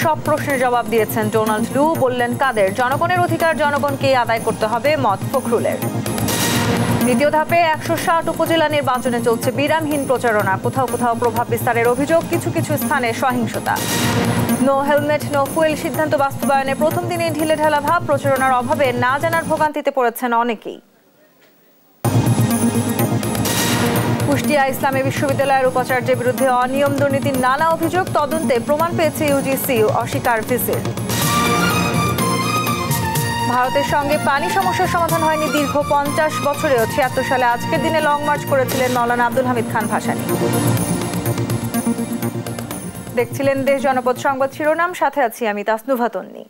সব প্রশ্নের জবাব দিয়েছেন ডোনাল্ড লু, বললেন কাদের জনগণের অধিকার জনগণকেই আদায় করতে হবে, মত ফখরুলের। দ্বিতীয় ধাপে 160 উপজেলা নির্বাচনে চলছে বিরামহীন প্রচারণা, কোথাও কোথাও প্রভাব বিস্তারের অভিযোগ, কিছু কিছু স্থানে সহিংসতা। নো হেলমেট নো ফুয়েল সিদ্ধান্ত বাস্তবায়নে প্রথম দিনেই ঢিলেঢালা ভাব, প্রচারণার অভাবে না জানার ভোগান্তিতে পড়েছেন অনেকেই। কুষ্টিয়া ইসলামী বিশ্ববিদ্যালয়ের উপাচার্যের বিরুদ্ধে অনিয়ম দুর্নীতির নানা অভিযোগ, তদন্তে প্রমাণ পেয়েছে ইউজিসি, অস্বীকার ভিসির। ভারতের সঙ্গে পানি সমস্যার সমাধান হয়নি দীর্ঘ 50 বছরেও 76 সালে আজকের দিনে লং মার্চ করেছিলেন মাওলানা আব্দুল হামিদ খান ভাসানী। দেখছিলেন দেশ জনপদ সংবাদ শিরোনাম, সাথে আছি আমি তাসনুভা তন্নি।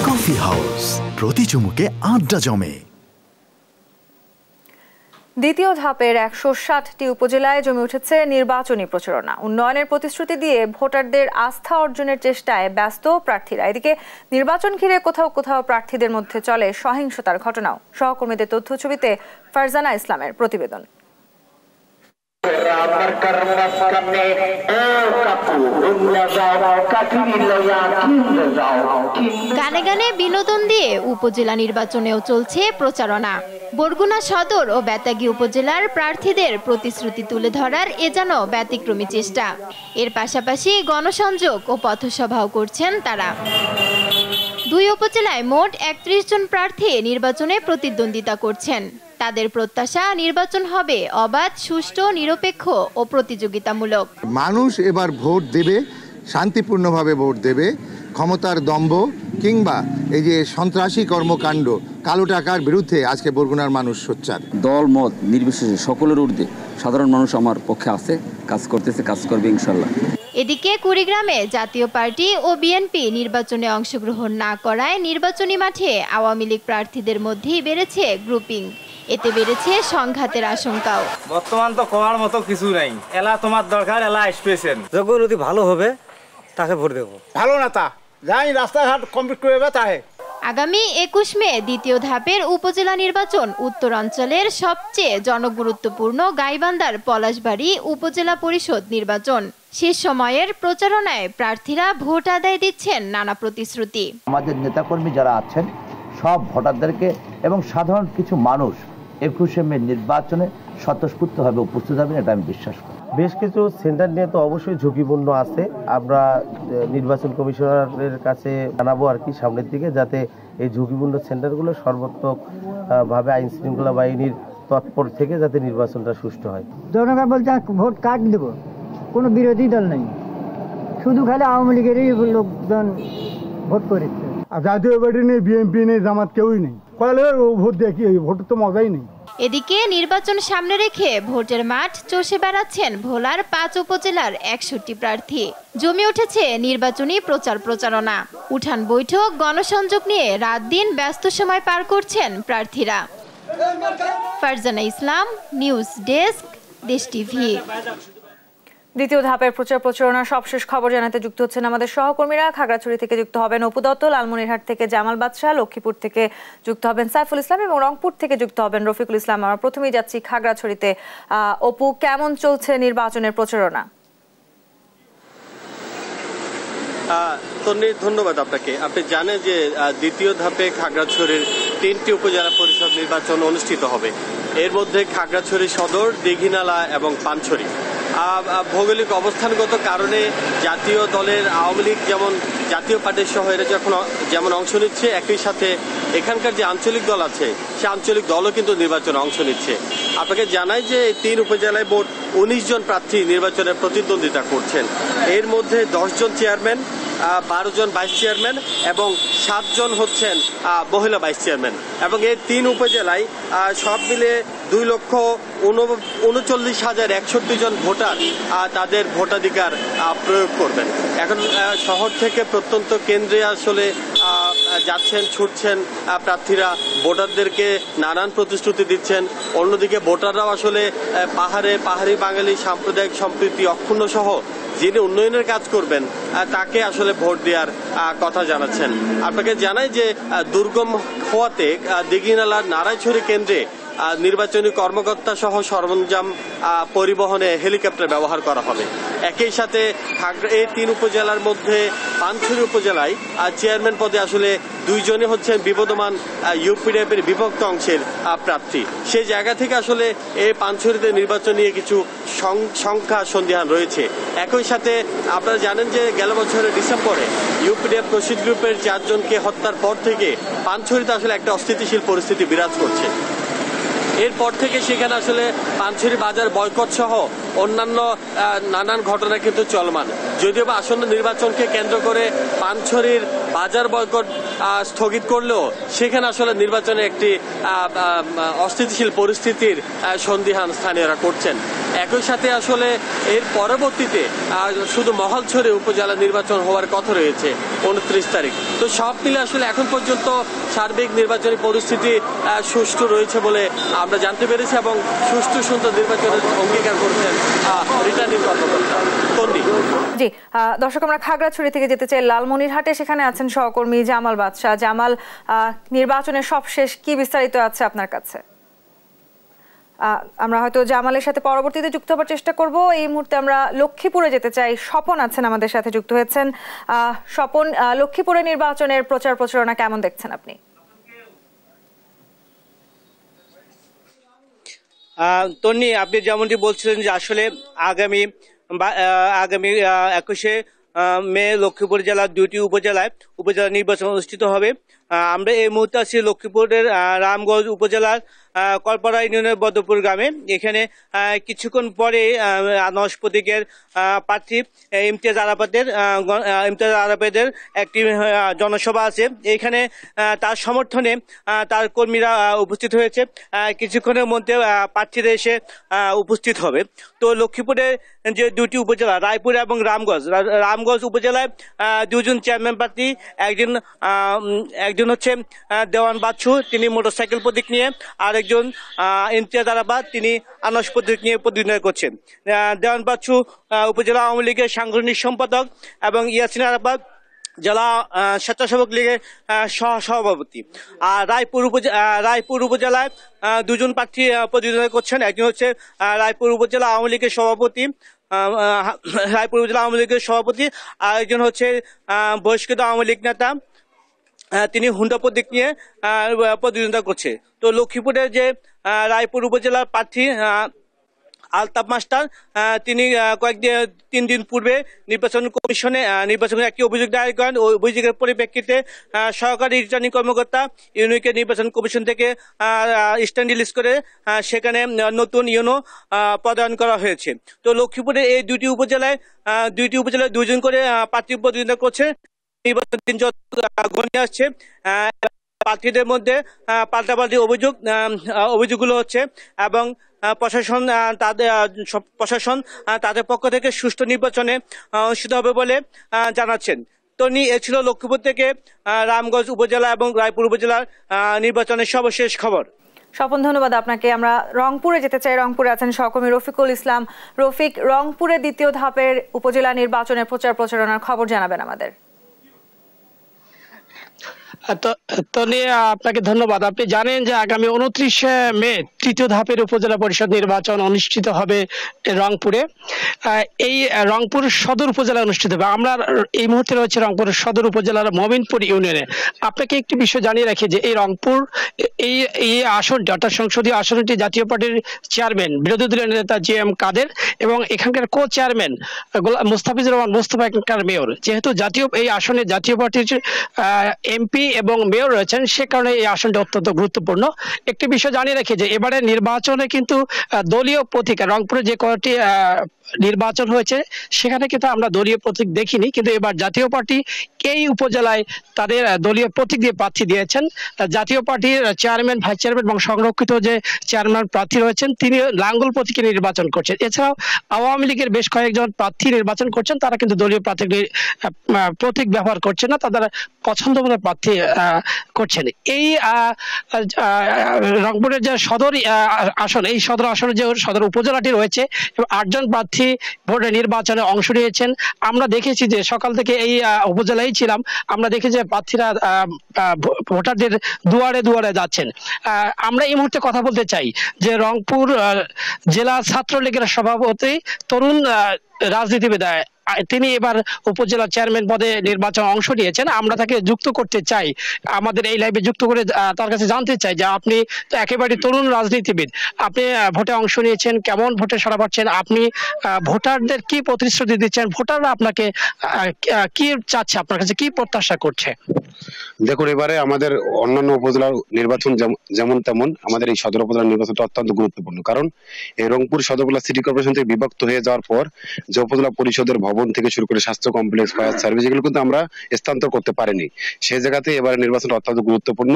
কফি হাউস, প্রতি চুমুকে আড্ডা জমে। দ্বিতীয় ধাপের 160টি উপজেলায় জমে উঠেছে নির্বাচনী প্রচারণা। উন্নয়নের প্রতিশ্রুতি দিয়ে ভোটারদের আস্থা অর্জনের চেষ্টায় ব্যস্ত প্রার্থীরা। এদিকে নির্বাচন ঘিরে কোথাও কোথাও প্রার্থীদের মধ্যে চলে সহিংসতার ঘটনাও। সহকর্মীদের তথ্য ছবিতে ফারজানা ইসলামের প্রতিবেদন। গানে গানে বিনোদন দিয়ে উপজেলা নির্বাচনেও চলছে প্রচারণা। বরগুনা সদর ও বেতাগী উপজেলার প্রার্থীদের প্রতিশ্রুতি তুলে ধরার এ যেন ব্যতিক্রমী চেষ্টা। এর পাশাপাশি গণসংযোগ ও পথসভাও করছেন তারা। দুই উপজেলায় মোট 31 জন প্রার্থী নির্বাচনে প্রতিদ্বন্দ্বিতা করছেন। তাদের প্রত্যাশা নির্বাচন হবে অবাধ, সুষ্ঠু, নিরপেক্ষ ও প্রতিযোগিতামূলক। মানুষ এবার ভোট দেবে, শান্তিপূর্ণভাবে ভোট দেবে। ক্ষমতার দম্ভ কিংবা এই যে সন্ত্রাসী কর্মকাণ্ড, কালো টাকার বিরুদ্ধে আজকে বরগুনার মানুষ সোচ্চার। দল মত নির্বিশেষে সকলের ঊর্ধ্বে সাধারণ মানুষ আমার পক্ষে আছে, কাজ করতেছে, কাজ করবে ইনশাল্লাহ। এদিকে কুড়িগ্রামে জাতীয় পার্টি ও বিএনপি নির্বাচনে অংশগ্রহণ না করায় নির্বাচনী মাঠে আওয়ামী লীগ প্রার্থীদের মধ্যেই বেড়েছে গ্রুপিং। এতে বেড়েছে সংঘাতের আশঙ্কাও। বর্তমান তো করার মতো কিছু নাই, এলা তোমার দরকার, এলা স্পেশাল যখন যদি ভালো হবে তাকে ভোট দেবো। ভালো না তা যাই রাস্তাঘাট কমপ্লিট করে তাহে। আগামী 21 মে দ্বিতীয় ধাপের উপজেলা নির্বাচন উত্তরাঞ্চলের সবচেয়ে জনগুরুত্বপূর্ণ গাইবান্ধার পলাশবাড়ী উপজেলা পরিষদ নির্বাচন। শেষ সময়ের প্রচারণায় প্রার্থীরা ভোট আদায় দিচ্ছেন নানা প্রতিশ্রুতি। আমাদের নেতাকর্মী যারা আছেন সব ভোটারদেরকে এবং সাধারণ কিছু মানুষ 21 মে নির্বাচনে স্বতঃস্ফূর্তভাবে উপস্থিত হবেন, এটা আমি বিশ্বাস করি। বেশ কিছু সেন্টার নিয়ে তো অবশ্যই ঝুঁকিপূর্ণ আছে। আমরা নির্বাচন কমিশনারের কাছে জানাবো আর কি সামনের দিকে, যাতে এই ঝুঁকিপূর্ণ সেন্টারগুলো সর্বাত্মক ভাবে আইন শৃঙ্খলা বাহিনীর তৎপর থেকে যাতে নির্বাচনটা সুষ্ঠু হয়। জনগণ বলছে ভোট কাট দেব, কোনো বিরোধী দল নেই, শুধু খালি আওয়ামী লীগেরই লোকজন ভোট করেছে। জাতীয় পার্টি নেই, বিএনপি নেই, জামাত কেউই নেই, ভোট দিয়ে কি ভোটের তো মজাই নেই। এদিকে নির্বাচন সামনে রেখে ভোটের মাঠ চষে বেড়াচ্ছেন ভোলার 5 উপজেলার 61 প্রার্থী। জমে উঠেছে নির্বাচনী প্রচারণা। উঠান বৈঠক, গণসংযোগ নিয়ে রাত দিন ব্যস্ত সময় পার করছেন প্রার্থীরা। ফারজানা ইসলাম, নিউজ ডেস্ক, দেশ টিভি। দ্বিতীয় ধাপের প্রচারণার সবশেষ খবর জানাতে যুক্ত হচ্ছেন আমাদের সহকর্মীরা। খাগড়াছড়ি থেকে যুক্ত হবেন অপু দত্ত, লালমনিরহাট থেকে জামাল বাদশাহ, লক্ষ্মীপুর থেকে যুক্ত হবেন সাইফুল ইসলাম এবং রংপুর থেকে যুক্ত হবেন রফিকুল ইসলাম। আমরা প্রথমেই যাচ্ছি খাগড়াছড়িতে। অপু, কেমন চলছে নির্বাচনের প্রচারণা? ধন্যবাদ আপনাকে। আপনি জানেন যে দ্বিতীয় ধাপে খাগড়াছড়ির 3টি উপজেলা পরিষদ নির্বাচন অনুষ্ঠিত হবে। এর মধ্যে খাগড়াছড়ি সদর, দীঘিনালা এবং পানছড়ি। ভৌগোলিক অবস্থানগত কারণে জাতীয় দলের আওয়ামী লীগ যেমন জাতীয় পার্টির সহ এরা যেমন অংশ নিচ্ছে, একই সাথে এখানকার যে আঞ্চলিক দল আছে সে আঞ্চলিক দলও কিন্তু নির্বাচনে অংশ নিচ্ছে। আপনাকে জানাই যে 3 উপজেলায় মোট 19 জন প্রার্থী নির্বাচনে প্রতিদ্বন্দ্বিতা করছেন। এর মধ্যে 10 জন চেয়ারম্যান, 12 জন ভাইস চেয়ারম্যান এবং 7 জন হচ্ছেন মহিলা ভাইস চেয়ারম্যান। এবং এই 3 উপজেলায় সব মিলে 2,39,061 জন ভোটার তাদের ভোটাধিকার প্রয়োগ করবেন। এখন শহর থেকে প্রত্যন্ত কেন্দ্রে আসলে যাচ্ছেন, ছুটছেন প্রার্থীরা, ভোটারদেরকে নানান প্রতিশ্রুতি দিচ্ছেন। অন্যদিকে ভোটাররাও আসলে পাহাড়ি বাঙালি সাম্প্রদায়িক সম্প্রীতি অক্ষুণ্ণ সহ যিনি উন্নয়নের কাজ করবেন তাকে আসলে ভোট দেওয়ার কথা জানাচ্ছেন। আপনাকে জানাই যে দুর্গম হওয়াতে দীঘিনালার নারায়ণছড়ি কেন্দ্রে নির্বাচনী কর্মকর্তা সহ সরঞ্জাম পরিবহনে হেলিকপ্টার ব্যবহার করা হবে। একই সাথে এই 3 উপজেলার মধ্যে পানছড়ি উপজেলায় চেয়ারম্যান পদে আসলে 2 জনই হচ্ছেন বিবদমান ইউপিডিএফের বিভক্ত অংশের প্রার্থী। সেই জায়গা থেকে আসলে এই পানছড়িতে নির্বাচন নিয়ে কিছু সংখ্যা সন্দিহান রয়েছে। একই সাথে আপনারা জানেন যে গেল বছরের ডিসেম্বরে ইউপিডিএফ প্রসিড গ্রুপের 4 জনকে হত্যার পর থেকে পানছড়িতে আসলে একটা অস্থিতিশীল পরিস্থিতি বিরাজ করছে। এরপর থেকে সেখানে আসলে পানছড়ি বাজার বয়কট সহ অন্যান্য নানান ঘটনা কিন্তু চলমান। যদিও বা আসন্ন নির্বাচনকে কেন্দ্র করে পানছড়ির বাজার বয়কট স্থগিত করলেও সেখানে আসলে নির্বাচনে একটি অস্থিতিশীল পরিস্থিতির সন্দিহান স্থানীয়রা করছেন। একই সাথে আসলে এর পরবর্তীতে শুধু মহালছড়ি উপজেলা নির্বাচন হওয়ার কথা রয়েছে 29 তারিখ। তো সব মিলে আসলে এখন পর্যন্ত সার্বিক নির্বাচনী পরিস্থিতি সুষ্ঠু রয়েছে বলে আমরা জানতে পেরেছি এবং সুষ্ঠু সুন্দর নির্বাচনের অঙ্গীকার করেছেন রিটার্নিং কর্মকর্তা তন্নি। জি দর্শক, আমরা খাগড়াছড়ি থেকে যেতে চাই লালমনিরহাটে। সেখানে আছেন সহকর্মী জামাল বাদশাহ। জামাল, নির্বাচনের সবশেষ কি বিস্তারিত আছে আপনার কাছে? আমরা হয়তো জামালের সাথে পরবর্তীতে যুক্ত হবার চেষ্টা করব। এই মুহূর্তে আমরা লক্ষ্মীপুরে যেতে চাই। স্বপন আছেন আমাদের সাথে, যুক্ত হয়েছেন। স্বপন, লক্ষ্মীপুরে নির্বাচনের প্রচার প্রচারণা কেমন দেখছেন আপনি? তন্নি, আপনি যেমনটি বলছিলেন যে আসলে আগামী 21শে মে লক্ষ্মীপুর জেলার 2টি উপজেলা নির্বাচন অনুষ্ঠিত হবে। আমরা এই মুহূর্তে আছি লক্ষ্মীপুরের রামগঞ্জ উপজেলার কলপাড়া ইউনিয়নের বদরপুর গ্রামে। এখানে কিছুক্ষণ পরে নওয়াজ প্রতীকের প্রার্থী ইমতিয়াজ আরাফাতের একটি জনসভা আছে। এখানে তার সমর্থনে তার কর্মীরা উপস্থিত হয়েছে। কিছুক্ষণের মধ্যে প্রার্থীরা এসে উপস্থিত হবে। তো লক্ষ্মীপুরের যে 2টি উপজেলা রায়পুর এবং রামগঞ্জ উপজেলায় 2 জন চেয়ারম্যান প্রার্থী, একজন হচ্ছে দেওয়ান বাচ্চু, তিনি মোটরসাইকেল প্রতীক নিয়ে, আর একজন ইমতিয়াজ আরাফাত, তিনি আনাস প্রতীক নিয়ে প্রতিদ্বন্দ্বিতা করছেন। দেওয়ান বাচ্চু উপজেলা আওয়ামী লীগের সাংগঠনিক সম্পাদক এবং ইয়াসিন আরাফাত জেলা স্বেচ্ছাসেবক লীগের সহসভাপতি। আর রায়পুর উপজেলায় 2 জন প্রার্থী প্রতিদ্বন্দ্বিতা করছেন। একজন হচ্ছে রায়পুর উপজেলা আওয়ামী লীগের সভাপতি, আর একজন হচ্ছে বহিষ্কৃত আওয়ামী লীগ নেতা, তিনি হুন্ডা প্রতীক নিয়ে প্রতিদ্বন্দ্বিতা করছে। তো লক্ষ্মীপুরের যে রায়পুর উপজেলার প্রার্থী আলতাফ মাস্টার, তিনি 3 দিন পূর্বে নির্বাচনের একটি অভিযোগ দায়ের করেন। ওই অভিযোগের পরিপ্রেক্ষিতে সহকারী রিটার্নিং কর্মকর্তা ইউনিকে নির্বাচন কমিশন থেকে স্ট্যান্ড রিলিজ করে সেখানে নতুন ইউনো প্রদান করা হয়েছে। তো লক্ষ্মীপুরের এই 2টি উপজেলায় 2 জন করে প্রার্থী প্রতিদ্বন্দ্বিতা করছে। নির্বাচন দিন যত ঘনিয়ে আসছে, প্রার্থীদের মধ্যে পাল্টাপাল্টি অভিযোগগুলো হচ্ছে এবং প্রশাসন তাদের পক্ষ থেকে সুষ্ঠু নির্বাচনে অনুষ্ঠিত হবে বলে জানাচ্ছেন। তো এ ছিল লক্ষ্মীপুর থেকে রামগঞ্জ উপজেলা এবং রায়পুর উপজেলার নির্বাচনের সর্বশেষ খবর। স্বপন, ধন্যবাদ আপনাকে। আমরা রংপুরে যেতে চাই। রংপুরে আছেন সহকর্মী রফিকুল ইসলাম। রফিক, রংপুরে 2য় ধাপের উপজেলা নির্বাচনের প্রচার প্রচারণার খবর জানাবেন আমাদের। তো আপনাকে ধন্যবাদ। আপনি জানেন যে আগামী 29 মে 3য় ধাপের উপজেলা পরিষদ নির্বাচন অনুষ্ঠিত হবে রংপুরে। এই রংপুর সদর উপজেলা অনুষ্ঠিত হবে। আমরা এই মুহূর্তে রয়েছে রংপুর সদর উপজেলার মমিনপুর ইউনিয়নে। আপনাকে একটি বিষয় জানিয়ে রাখি যে এই রংপুর এই আসনটি অর্থাৎ সংসদীয় আসনটি জাতীয় পার্টির চেয়ারম্যান বিরোধী দলের নেতা GM কাদের এবং এখানকার কো চেয়ারম্যান মুস্তাফিজুর রহমান মুস্তফা এখানকার মেয়র। যেহেতু এই আসনে জাতীয় পার্টির MP এবং মেয়র রয়েছেন, সে কারণে এই আসনটি অত্যন্ত গুরুত্বপূর্ণ। একটি বিষয় জানিয়ে রাখি যে এবারে নির্বাচনে কিন্তু দলীয় প্রতীক, রংপুরে যে কয়টি নির্বাচন হয়েছে সেখানে কিন্তু আমরা দলীয় প্রতীক দেখিনি, কিন্তু এবার জাতীয় পার্টি এই উপজেলায় তাদের দলীয় প্রতীক দিয়ে প্রার্থী দিয়েছেন। জাতীয় পার্টির চেয়ারম্যান, ভাইস চেয়ারম্যান এবং সংরক্ষিত যে চেয়ারম্যান প্রার্থী রয়েছেন তিনি লাঙ্গল প্রতীকে নির্বাচন করছেন। এছাড়াও আওয়ামী লীগের বেশ কয়েকজন প্রার্থী নির্বাচন করছেন, তারা কিন্তু দলীয় প্রতীক ব্যবহার করছেন না, তাদের পছন্দ মতো প্রার্থী করছেন। এই রংপুরের যে সদর আসন, এই সদর আসনে যে সদর উপজেলাটি রয়েছে, 8 জন প্রার্থী ভোটে নির্বাচনে অংশ নিয়েছেন। আমরা দেখেছি যে সকাল থেকে এই উপজেলায় ছিলাম, আমরা দেখেছি যে প্রার্থীরা ভোটারদের দুয়ারে দুয়ারে যাচ্ছেন। আমরা এই মুহূর্তে কথা বলতে চাই যে রংপুর জেলা ছাত্রলীগের সভাপতি তরুণ রাজনীতিবিদ, তিনি এবার উপজেলা চেয়ারম্যান পদে নির্বাচনে অংশ নিয়েছেন। আমরা তাকে যুক্ত করতে চাই, আমাদের এই লাইভে যুক্ত করে তার কাছে জানতে চাই যে আপনি তো একেবারে তরুণ রাজনীতিবিদ, আপনি ভোটে অংশ নিয়েছেন, কেমন ভোটে সাড়া পাচ্ছেন, আপনি ভোটারদের কি প্রতিশ্রুতি দিচ্ছেন, ভোটাররা আপনাকে কি চাচ্ছে, আপনার কাছে কি প্রত্যাশা করছে? দেখুন, এবারে আমাদের অন্যান্য উপজেলার নির্বাচন যেমন তেমন আমাদের এই সদর উপজেলার নির্বাচনটা অত্যন্ত গুরুত্বপূর্ণ। কারণ এই রংপুর সদর উপজেলা সিটি কর্পোরেশন থেকে বিভক্ত হয়ে যাওয়ার পর যে উপজেলা পরিষদের ভবন থেকে শুরু করে স্বাস্থ্য কমপ্লেক্স, ফায়ার সার্ভিস, এগুলো কিন্তু আমরা স্থানান্তর করতে পারিনি। সেই জায়গাতে এবারে নির্বাচনটা অত্যন্ত গুরুত্বপূর্ণ।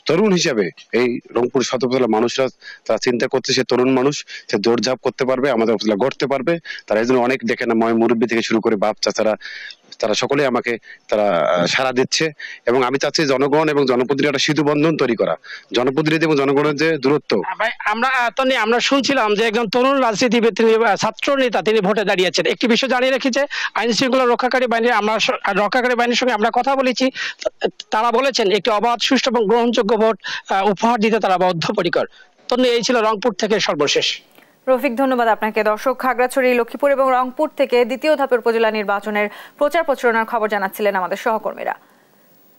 তরুণ হিসাবে এই রংপুর সদর উপজেলার মানুষরা তারা চিন্তা করছে, সে তরুণ মানুষ, সে দৌড়ঝাঁপ করতে পারবে, আমাদের উপজেলা গড়তে পারবে। তারা এই জন্য অনেক দেখে না, মুরব্বী থেকে শুরু করে বাপ চাচারা, তারা সকলেই আমাকে তারা সাড়া দিচ্ছে। এবং আমি চাচ্ছি জনগণ এবং জনপ্রতিনিধি একটা সেতু বন্ধন তৈরি করা, জনপ্রতিনিধি এবং জনগণের যে দূরত্ব। আমরা শুনছিলাম যে একজন তরুণ রাজনীতিবিদ, তিনি ছাত্র নেতা, তিনি ভোটে দাঁড়িয়েছেন। একটি বিষয় জানিয়ে রেখেছে, আইন শৃঙ্খলা রক্ষাকারী বাহিনীর সঙ্গে আমরা কথা বলেছি, তারা বলেছেন একটি অবাধ, সুষ্ঠু এবং গ্রহণযোগ্য ভোট উপহার দিতে তারা বদ্ধপরিকর। তন্নি, এই ছিল রংপুর থেকে সর্বশেষ। রফিক, ধন্যবাদ আপনাকে। দর্শক, খাগড়াছড়ি, লক্ষ্মীপুর এবং রংপুর থেকে দ্বিতীয় ধাপের উপজেলা নির্বাচনের প্রচার প্রচারণার খবর জানাচ্ছিলেন আমাদের সহকর্মীরা।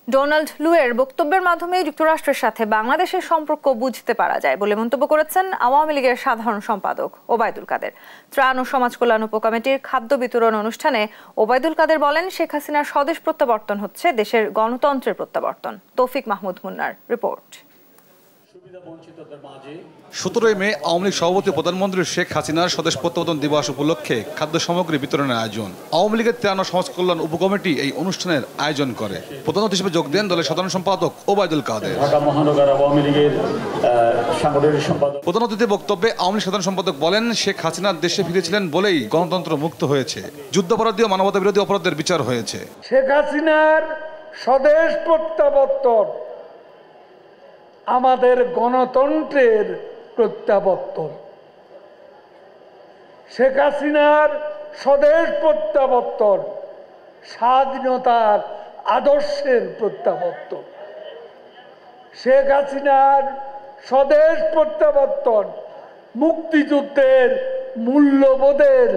ডোনাল্ড লু এর বক্তব্যের মাধ্যমে যুক্তরাষ্ট্রের সাথে বাংলাদেশের সম্পর্ক বুঝতে পারা যায় বলে মন্তব্য করেছেন আওয়ামী লীগের সাধারণ সম্পাদক ওবায়দুল কাদের। ত্রাণ ও সমাজ কল্যাণ উপকমিটির খাদ্য বিতরণ অনুষ্ঠানে ওবায়দুল কাদের বলেন, শেখ হাসিনার স্বদেশ প্রত্যাবর্তন হচ্ছে দেশের গণতন্ত্রের প্রত্যাবর্তন। তৌফিক মাহমুদ মুন্নার রিপোর্ট। 17 মে আওয়ামী লীগ সভাপতি প্রধানমন্ত্রী শেখ হাসিনার স্বদেশ প্রত্যাবর্তন দিবস উপলক্ষে খাদ্য সামগ্রী বিতরণের আয়োজন। আওয়ামী লীগের ত্রাণ ও সমাজ কল্যাণ উপকমিটি এই অনুষ্ঠানের আয়োজন করে। প্রধান অতিথি হিসেবে যোগ দেন দলের সাধারণ সম্পাদক ওবায়দুল কাদের। প্রধান অতিথির বক্তব্যে আওয়ামী লীগ সাধারণ সম্পাদক বলেন, শেখ হাসিনা দেশে ফিরেছিলেন বলেই গণতন্ত্র মুক্ত হয়েছে, যুদ্ধাপরাধী ও মানবতা বিরোধী অপরাধের বিচার হয়েছে। শেখ হাসিনার স্বদেশ প্রত্যাবর্তন আমাদের গণতন্ত্রের প্রত্যাবর্তন। শেখ হাসিনার স্বদেশ প্রত্যাবর্তন স্বাধীনতার আদর্শের প্রত্যাবর্তন। শেখ হাসিনার স্বদেশ প্রত্যাবর্তন মুক্তিযুদ্ধের মূল্যবোধের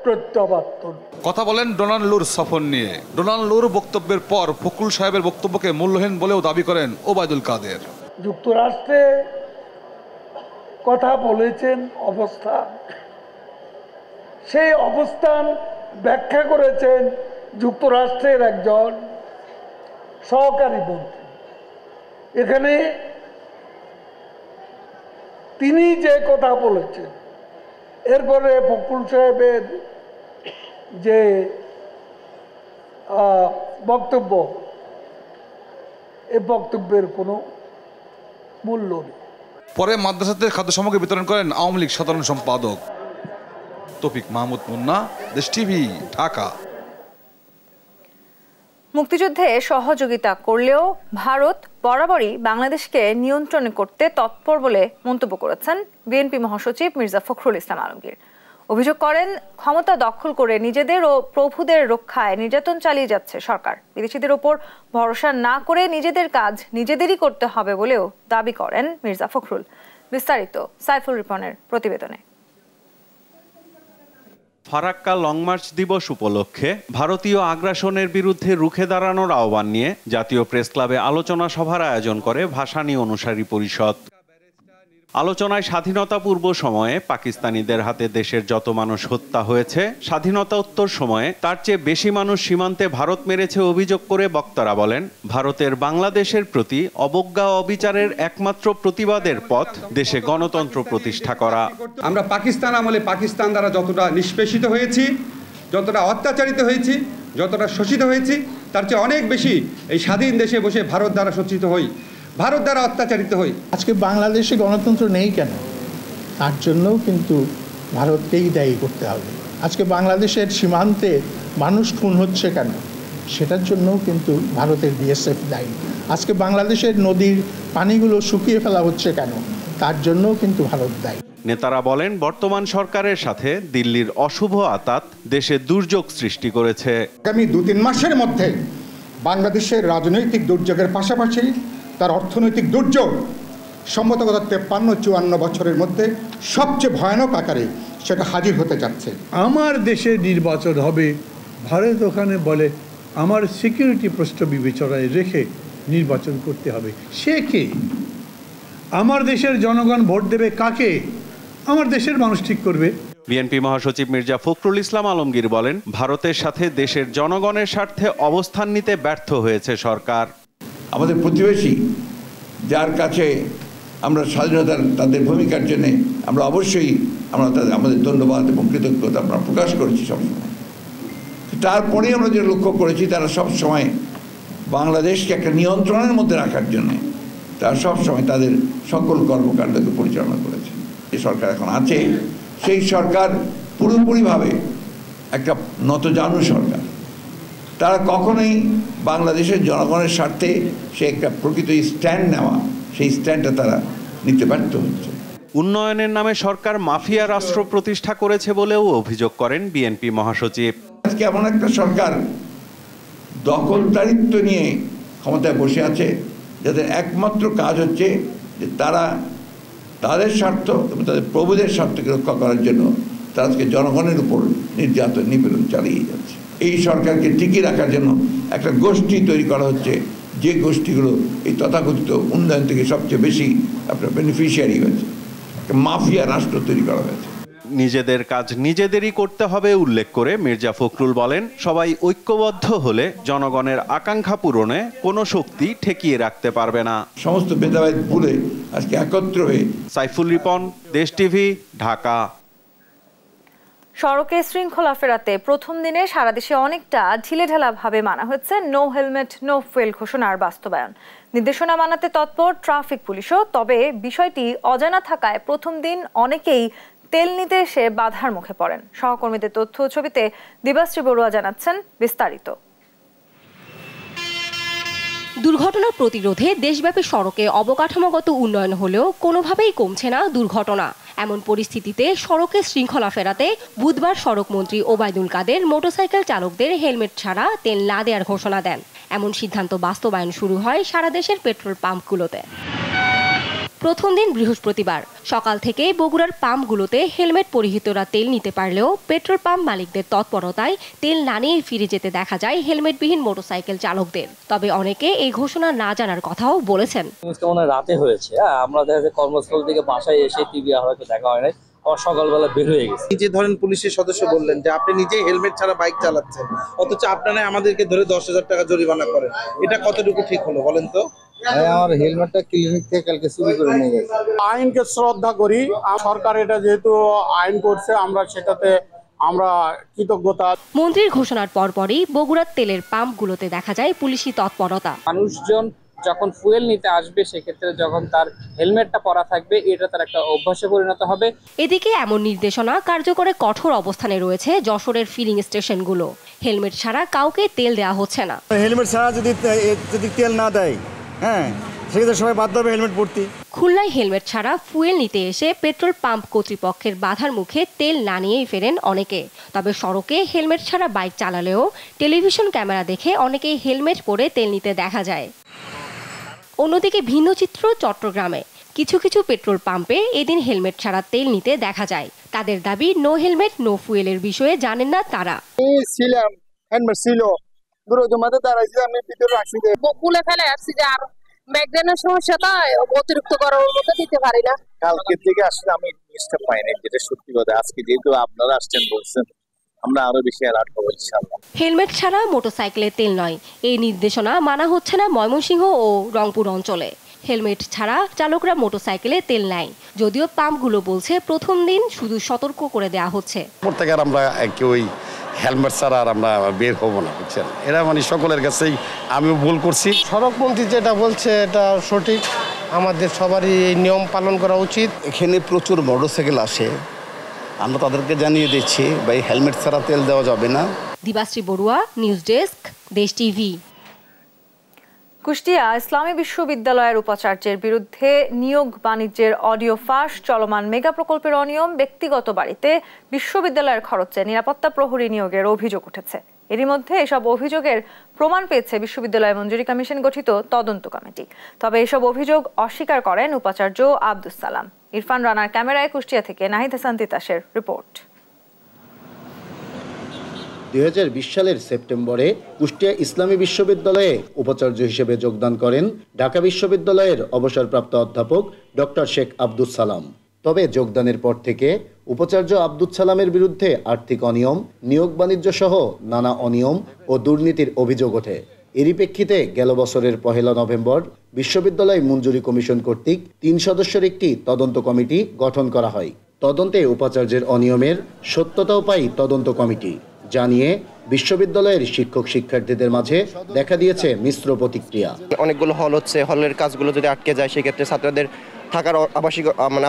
প্রত্যাবর্তন। কথা বলেন ডোনাল্ড লুর সফর নিয়ে। ডোনাল্ড লুর বক্তব্যের পর ফখরুল সাহেবের বক্তব্যকে মূল্যহীন বলেও দাবি করেন ওবায়দুল কাদের। যুক্তরাষ্ট্রে কথা বলেছেন অবস্থান, সেই অবস্থান ব্যাখ্যা করেছেন যুক্তরাষ্ট্রের একজন সহকারী মন্ত্রী। এখানে তিনি যে কথা বলেছেন, এরপরে ফখরুল সাহেবের যে বক্তব্য, এই বক্তব্যের কোনো মূল্য নেই। পরে মাদ্রাসাতে খাদ্য সামগ্রী বিতরণ করেন আওয়ামী লীগ সাধারণ সম্পাদক। তৌফিক মাহমুদ মুন্না, দেশ টিভি, ঢাকা। মুক্তিযুদ্ধে সহযোগিতা করলেও ভারত বরাবরই বাংলাদেশকে নিয়ন্ত্রণ করতে তৎপর বলে মন্তব্য করেছেন বিএনপি মহাসচিব মির্জা ফখরুল ইসলাম আলমগীর। অভিযোগ করেন, ক্ষমতা দখল করে নিজেদের ও প্রভুদের রক্ষায় নির্যাতন চালিয়ে যাচ্ছে সরকার। বিদেশিদের ওপর ভরসা না করে নিজেদের কাজ নিজেদেরই করতে হবে বলেও দাবি করেন মির্জা ফখরুল। বিস্তারিত সাইফুল রিপনের প্রতিবেদনে। ফারাক্কা লং মার্চ দিবস উপলক্ষে ভারতীয় আগ্রাসনের বিরুদ্ধে রুখে দাঁড়ানোর আহ্বান নিয়ে জাতীয় প্রেস ক্লাবে আলোচনা সভার আয়োজন করে ভাসানী অনুসারী পরিষদ। আলোচনায় স্বাধীনতা পূর্ব সময়ে পাকিস্তানিদের হাতে দেশের যত মানুষ হত্যা হয়েছে, স্বাধীনতা উত্তর সময়ে তার চেয়ে বেশি মানুষ সীমান্তে ভারত মেরেছে অভিযোগ করে বক্তারা বলেন, ভারতের বাংলাদেশের প্রতি অবজ্ঞা ও অবিচারের একমাত্র প্রতিবাদের পথ দেশে গণতন্ত্র প্রতিষ্ঠা করা। আমরা পাকিস্তান আমলে পাকিস্তান দ্বারা যতটা নিষ্পেষিত হয়েছি, যতটা অত্যাচারিত হয়েছি, যতটা শোষিত হয়েছি, তার চেয়ে অনেক বেশি এই স্বাধীন দেশে বসে ভারত দ্বারা শোষিত হই, ভারত দ্বারা অত্যাচারিত হই। আজকে বাংলাদেশে গণতন্ত্র নেই কেন, তার জন্যও কিন্তু ভারতকেই দায়ী করতে হবে। আজকে বাংলাদেশের সীমান্তে মানুষ খুন হচ্ছে কেন, সেটার জন্যও কিন্তু ভারতের বিএসএফ দায়ী। আজকে বাংলাদেশের নদীর পানিগুলো শুকিয়ে ফেলা হচ্ছে কেন, তার জন্যও কিন্তু ভারত দায়ী। নেতারা বলেন, বর্তমান সরকারের সাথে দিল্লির অশুভ আতাত দেশে দুর্যোগ সৃষ্টি করেছে। আগামী 2-3 মাসের মধ্যে বাংলাদেশের রাজনৈতিক দুর্যোগের পাশাপাশি তার অর্থনৈতিক দুর্যোগ সম্ভবত 53-54 বছরের মধ্যে সবচেয়ে ভয়ানক আকারে সেটা হাজির হতে যাচ্ছে। আমার দেশে নির্বাচন হবে, ভারত ওখানে বলে আমার সিকিউরিটি প্রশ্ন বিবেচনায় রেখে নির্বাচন করতে হবে। সে কে? আমার দেশের জনগণ ভোট দেবে কাকে? আমার দেশের মানুষ ঠিক করবে। বিএনপি মহাসচিব মির্জা ফখরুল ইসলাম আলমগীর বলেন, ভারতের সাথে দেশের জনগণের স্বার্থে অবস্থান নিতে ব্যর্থ হয়েছে সরকার। আমাদের প্রতিবেশী যার কাছে আমরা স্বাধীনতার তাদের ভূমিকার জন্য আমরা অবশ্যই আমাদের ধন্যবাদ এবং কৃতজ্ঞতা আমরা প্রকাশ করেছি সবসময়। তারপরেই আমরা যে লক্ষ্য করেছি তারা সবসময় বাংলাদেশকে একটা নিয়ন্ত্রণের মধ্যে রাখার জন্য তারা সবসময় তাদের সকল কর্মকাণ্ডকে পরিচালনা করেছে। যে সরকার এখন আছে সেই সরকার পুরোপুরিভাবে একটা নতজানু সরকার। তারা কখনোই বাংলাদেশের জনগণের স্বার্থে সে একটা প্রকৃত স্ট্যান্ড নেওয়া, সেই স্ট্যান্ডটা তারা নিতে ব্যর্থ হচ্ছে। উন্নয়নের নামে সরকার মাফিয়া রাষ্ট্র প্রতিষ্ঠা করেছে বলেও অভিযোগ করেন বিএনপি মহাসচিব। আজকে এমন একটা সরকার দখলদারিত্ব নিয়ে ক্ষমতায় বসে আছে, যাদের একমাত্র কাজ হচ্ছে যে তারা তাদের স্বার্থ এবং তাদের প্রভুদের স্বার্থকে রক্ষা করার জন্য তারা আজকে জনগণের উপর নির্যাতন নিপীড়ন চালিয়ে যাচ্ছে। এই সরকারকে টিকিয়ে রাখার জন্য একটা গোষ্ঠী তৈরি করা হচ্ছে, যে গোষ্ঠীগুলো এই তথাকথিত উন্নয়ন থেকে সবচেয়ে বেশি আপনার বেনিফিশিয়ারি হয়েছে। মাফিয়া রাষ্ট্র তৈরি করা হয়েছে। নিজেদের কাজ নিজেদেরই করতে হবে উল্লেখ করে মির্জা ফখরুল বলেন, সবাই ঐক্যবদ্ধ হলে জনগণের আকাঙ্ক্ষা পূরণে কোনো শক্তি ঠেকিয়ে রাখতে পারবে না। সমস্ত ভেদাভেদ ভুলে আজকে একত্র হয়ে। সাইফুল রিপন, দেশ টিভি, ঢাকা। সড়কে শৃঙ্খলা ফেরাতে প্রথম দিনে সারা দেশে অনেকটা ঢিলেঢালাভাবে মানা হচ্ছে নো হেলমেট নো ফুয়েল ঘোষণার বাস্তবায়ন। নির্দেশনা মানাতে তৎপর ট্রাফিক পুলিশও। তবে বিষয়টি অজানা থাকায় প্রথম দিন অনেকেই তেল নিতে এসে বাধার মুখে পড়েন। সহকর্মীদের তথ্য ছবিতে দিবাশ্রী বড়ুয়া জানাচ্ছেন বিস্তারিত। দুর্ঘটনা প্রতিরোধে দেশব্যাপী সড়কে অবকাঠামোগত উন্নয়ন হলেও কোনোভাবেই কমছে না দুর্ঘটনা। এমন পরিস্থিতিতে সড়কে শৃঙ্খলা ফেরাতে বুধবার সড়কমন্ত্রী ওবায়দুল কাদের মোটরসাইকেল চালকদের হেলমেট ছাড়া তেল না দেওয়ার ঘোষণা দেন। এমন সিদ্ধান্ত বাস্তবায়ন শুরু হয় সারা দেশের পেট্রোল পাম্পগুলোতে। প্রথম দিন বৃহস্পতিবার সকাল থেকে বগুড়ার পাম্পগুলোতে হেলমেট পরিহিতরা তেল নিতে পারলেও পেট্রোল পাম্প মালিকদের তৎপরতায় তেল না নিয়ে ফিরে যেতে দেখা যায় হেলমেটবিহীন মোটরসাইকেল চালকদের। তবে অনেকে এই ঘোষণা না জানার কথাও বলেছেন। রাতে হয়েছে, আমরা দেখা যায় কর্মস্থল থেকে বাসায় এসে টিভি হয়তো দেখা হয় নাই, সকালবেলা বের হয়ে গেছে। নিজে ধরেন পুলিশের সদস্য বললেন যে আপনি নিজে হেলমেট ছাড়া বাইক চালাচ্ছেন, অথচ আপনারা আমাদেরকে ধরে 10,000 টাকা জরিমানা করেন, এটা কতটুকু ঠিক হলো বলেন তো? আমার হেলমেটটা ক্লিনিক থেকে কালকে চুরি করে নিয়ে গেছে। আইনকে শ্রদ্ধা করি, সরকার এটা যেহেতু আইন করছে আমরা সেটাতে আমরা কৃতজ্ঞতা। মন্ত্রীর ঘোষণার পরপরই বগুড়ার তেলের পাম্পগুলোতে দেখা যায় পুলিশি তৎপরতা। মানুষজন যখন ফুয়েল নিতে আসবে সেক্ষেত্রে যখন তার হেলমেটটা পরা থাকবে এটা তার একটা অভ্যাসে পরিণত হবে। এদিকে এমন নির্দেশনা কার্যকরে কঠোর অবস্থানে রয়েছে যশোরের ফিলিং স্টেশনগুলো। হেলমেট ছাড়া কাউকে তেল দেওয়া হচ্ছে না। হেলমেট ছাড়া যদি তেল না দেয়, হ্যাঁ সেক্ষেত্রে সবাই বাধ্য হবে হেলমেট পরতে। খুলনায় হেলমেট ছাড়া ফুয়েল নিতে এসে পেট্রোল পাম্প কর্তৃপক্ষের বাধার মুখে তেল না নিয়েই ফেরেন অনেকে। তবে সড়কে হেলমেট ছাড়া বাইক চালালেও টেলিভিশন ক্যামেরা দেখে অনেকেই হেলমেট পরে তেল নিতে দেখা যায়। অন্যদিকে ভিন্ন চিত্র চট্টগ্রামে। কিছু কিছু পেট্রোল পাম্পে এদিন হেলমেট ছাড়া তেল নিতে দেখা যায়। তাদের দাবি নো হেলমেট নো ফুয়েলের বিষয়ে জানেন না তারা। ছিলাম হেলমেট ছিল, জমাতে দাঁড়াইছি, আমি ভিতরে রাখছি, বকুলে ফেলে আসছি যে আর ম্যাগডেনের সমস্যা তাই অতিরিক্ত গরমের মধ্যে দিতে পারি না। কালকে থেকে আসলে আমি জিনিসটা পাইনি, যেটা সত্যি কথা। আজকে যেহেতু আপনারা আসছেন বলছেন, আমরা আরো বেশি অ্যালার্ট হবো ইনশাআল্লাহ। হেলমেট ছাড়া মোটরসাইকেলে তেল নয়, এই নির্দেশনা মানা হচ্ছে না ময়মনসিংহ ও রংপুর অঞ্চলে। হেলমেট ছাড়া চালকরা মোটরসাইকেলে তেল নেয়, যদিও পাম্পগুলো বলছে প্রথম দিন শুধু সতর্ক করে দেওয়া হচ্ছে। প্রত্যেকের আমরা ওই হেলমেট ছাড়া আর আমরা বের হবো না, বুঝছেন? এরা মানে সকলের কাছেই আমিও ভুল করছি। সড়কমন্ত্রী যেটা বলছে এটা সঠিক, আমাদের সবারই এই নিয়ম পালন করা উচিত। এখানে প্রচুর মোটরসাইকেল আসে, আমরা তাদেরকে জানিয়ে দিচ্ছি ভাই হেলমেট ছাড়া তেল দেওয়া যাবে না। দিবাশ্রী বড়ুয়া, নিউজ ডেস্ক, দেশ টিভি। কুষ্টিয়া ইসলামী বিশ্ববিদ্যালয়ের উপাচার্যের বিরুদ্ধে নিয়োগ বাণিজ্যের অডিও ফাঁস, চলমান মেগা প্রকল্পের অনিয়ম, ব্যক্তিগত বাড়িতে বিশ্ববিদ্যালয়ের খরচে নিরাপত্তা প্রহরী নিয়োগের অভিযোগ উঠেছে। এরই মধ্যে এসব অভিযোগের প্রমাণ পেয়েছে বিশ্ববিদ্যালয় মঞ্জুরি কমিশন গঠিত তদন্ত কমিটি। তবে এসব অভিযোগ অস্বীকার করেন উপাচার্য আব্দুস সালাম। ইরফান রানার ক্যামেরায় কুষ্টিয়া থেকে নাহিদ হাসান তিতাসের রিপোর্ট। 2020 সালের সেপ্টেম্বরে কুষ্টিয়া ইসলামী বিশ্ববিদ্যালয়ে উপাচার্য হিসেবে যোগদান করেন ঢাকা বিশ্ববিদ্যালয়ের অবসরপ্রাপ্ত অধ্যাপক ডক্টর শেখ আব্দুস সালাম। তবে যোগদানের পর থেকে উপাচার্য আব্দুস সালামের বিরুদ্ধে আর্থিক অনিয়ম, নিয়োগ বাণিজ্য সহ নানা অনিয়ম ও দুর্নীতির অভিযোগ ওঠে। এরই প্রেক্ষিতে গেল বছরের 1 নভেম্বর বিশ্ববিদ্যালয় মঞ্জুরি কমিশন কর্তৃক 3 সদস্যের একটি তদন্ত কমিটি গঠন করা হয়। তদন্তে উপাচার্যের অনিয়মের সত্যতাও পায় তদন্ত কমিটি। জানিয়ে বিশ্ববিদ্যালয়ের শিক্ষক শিক্ষার্থীদের মাঝে দেখা দিয়েছে মিশ্র প্রতিক্রিয়া। অনেকগুলো হল হচ্ছে, হলের কাজগুলো যদি আটকে যায় সেক্ষেত্রে ছাত্রদের থাকার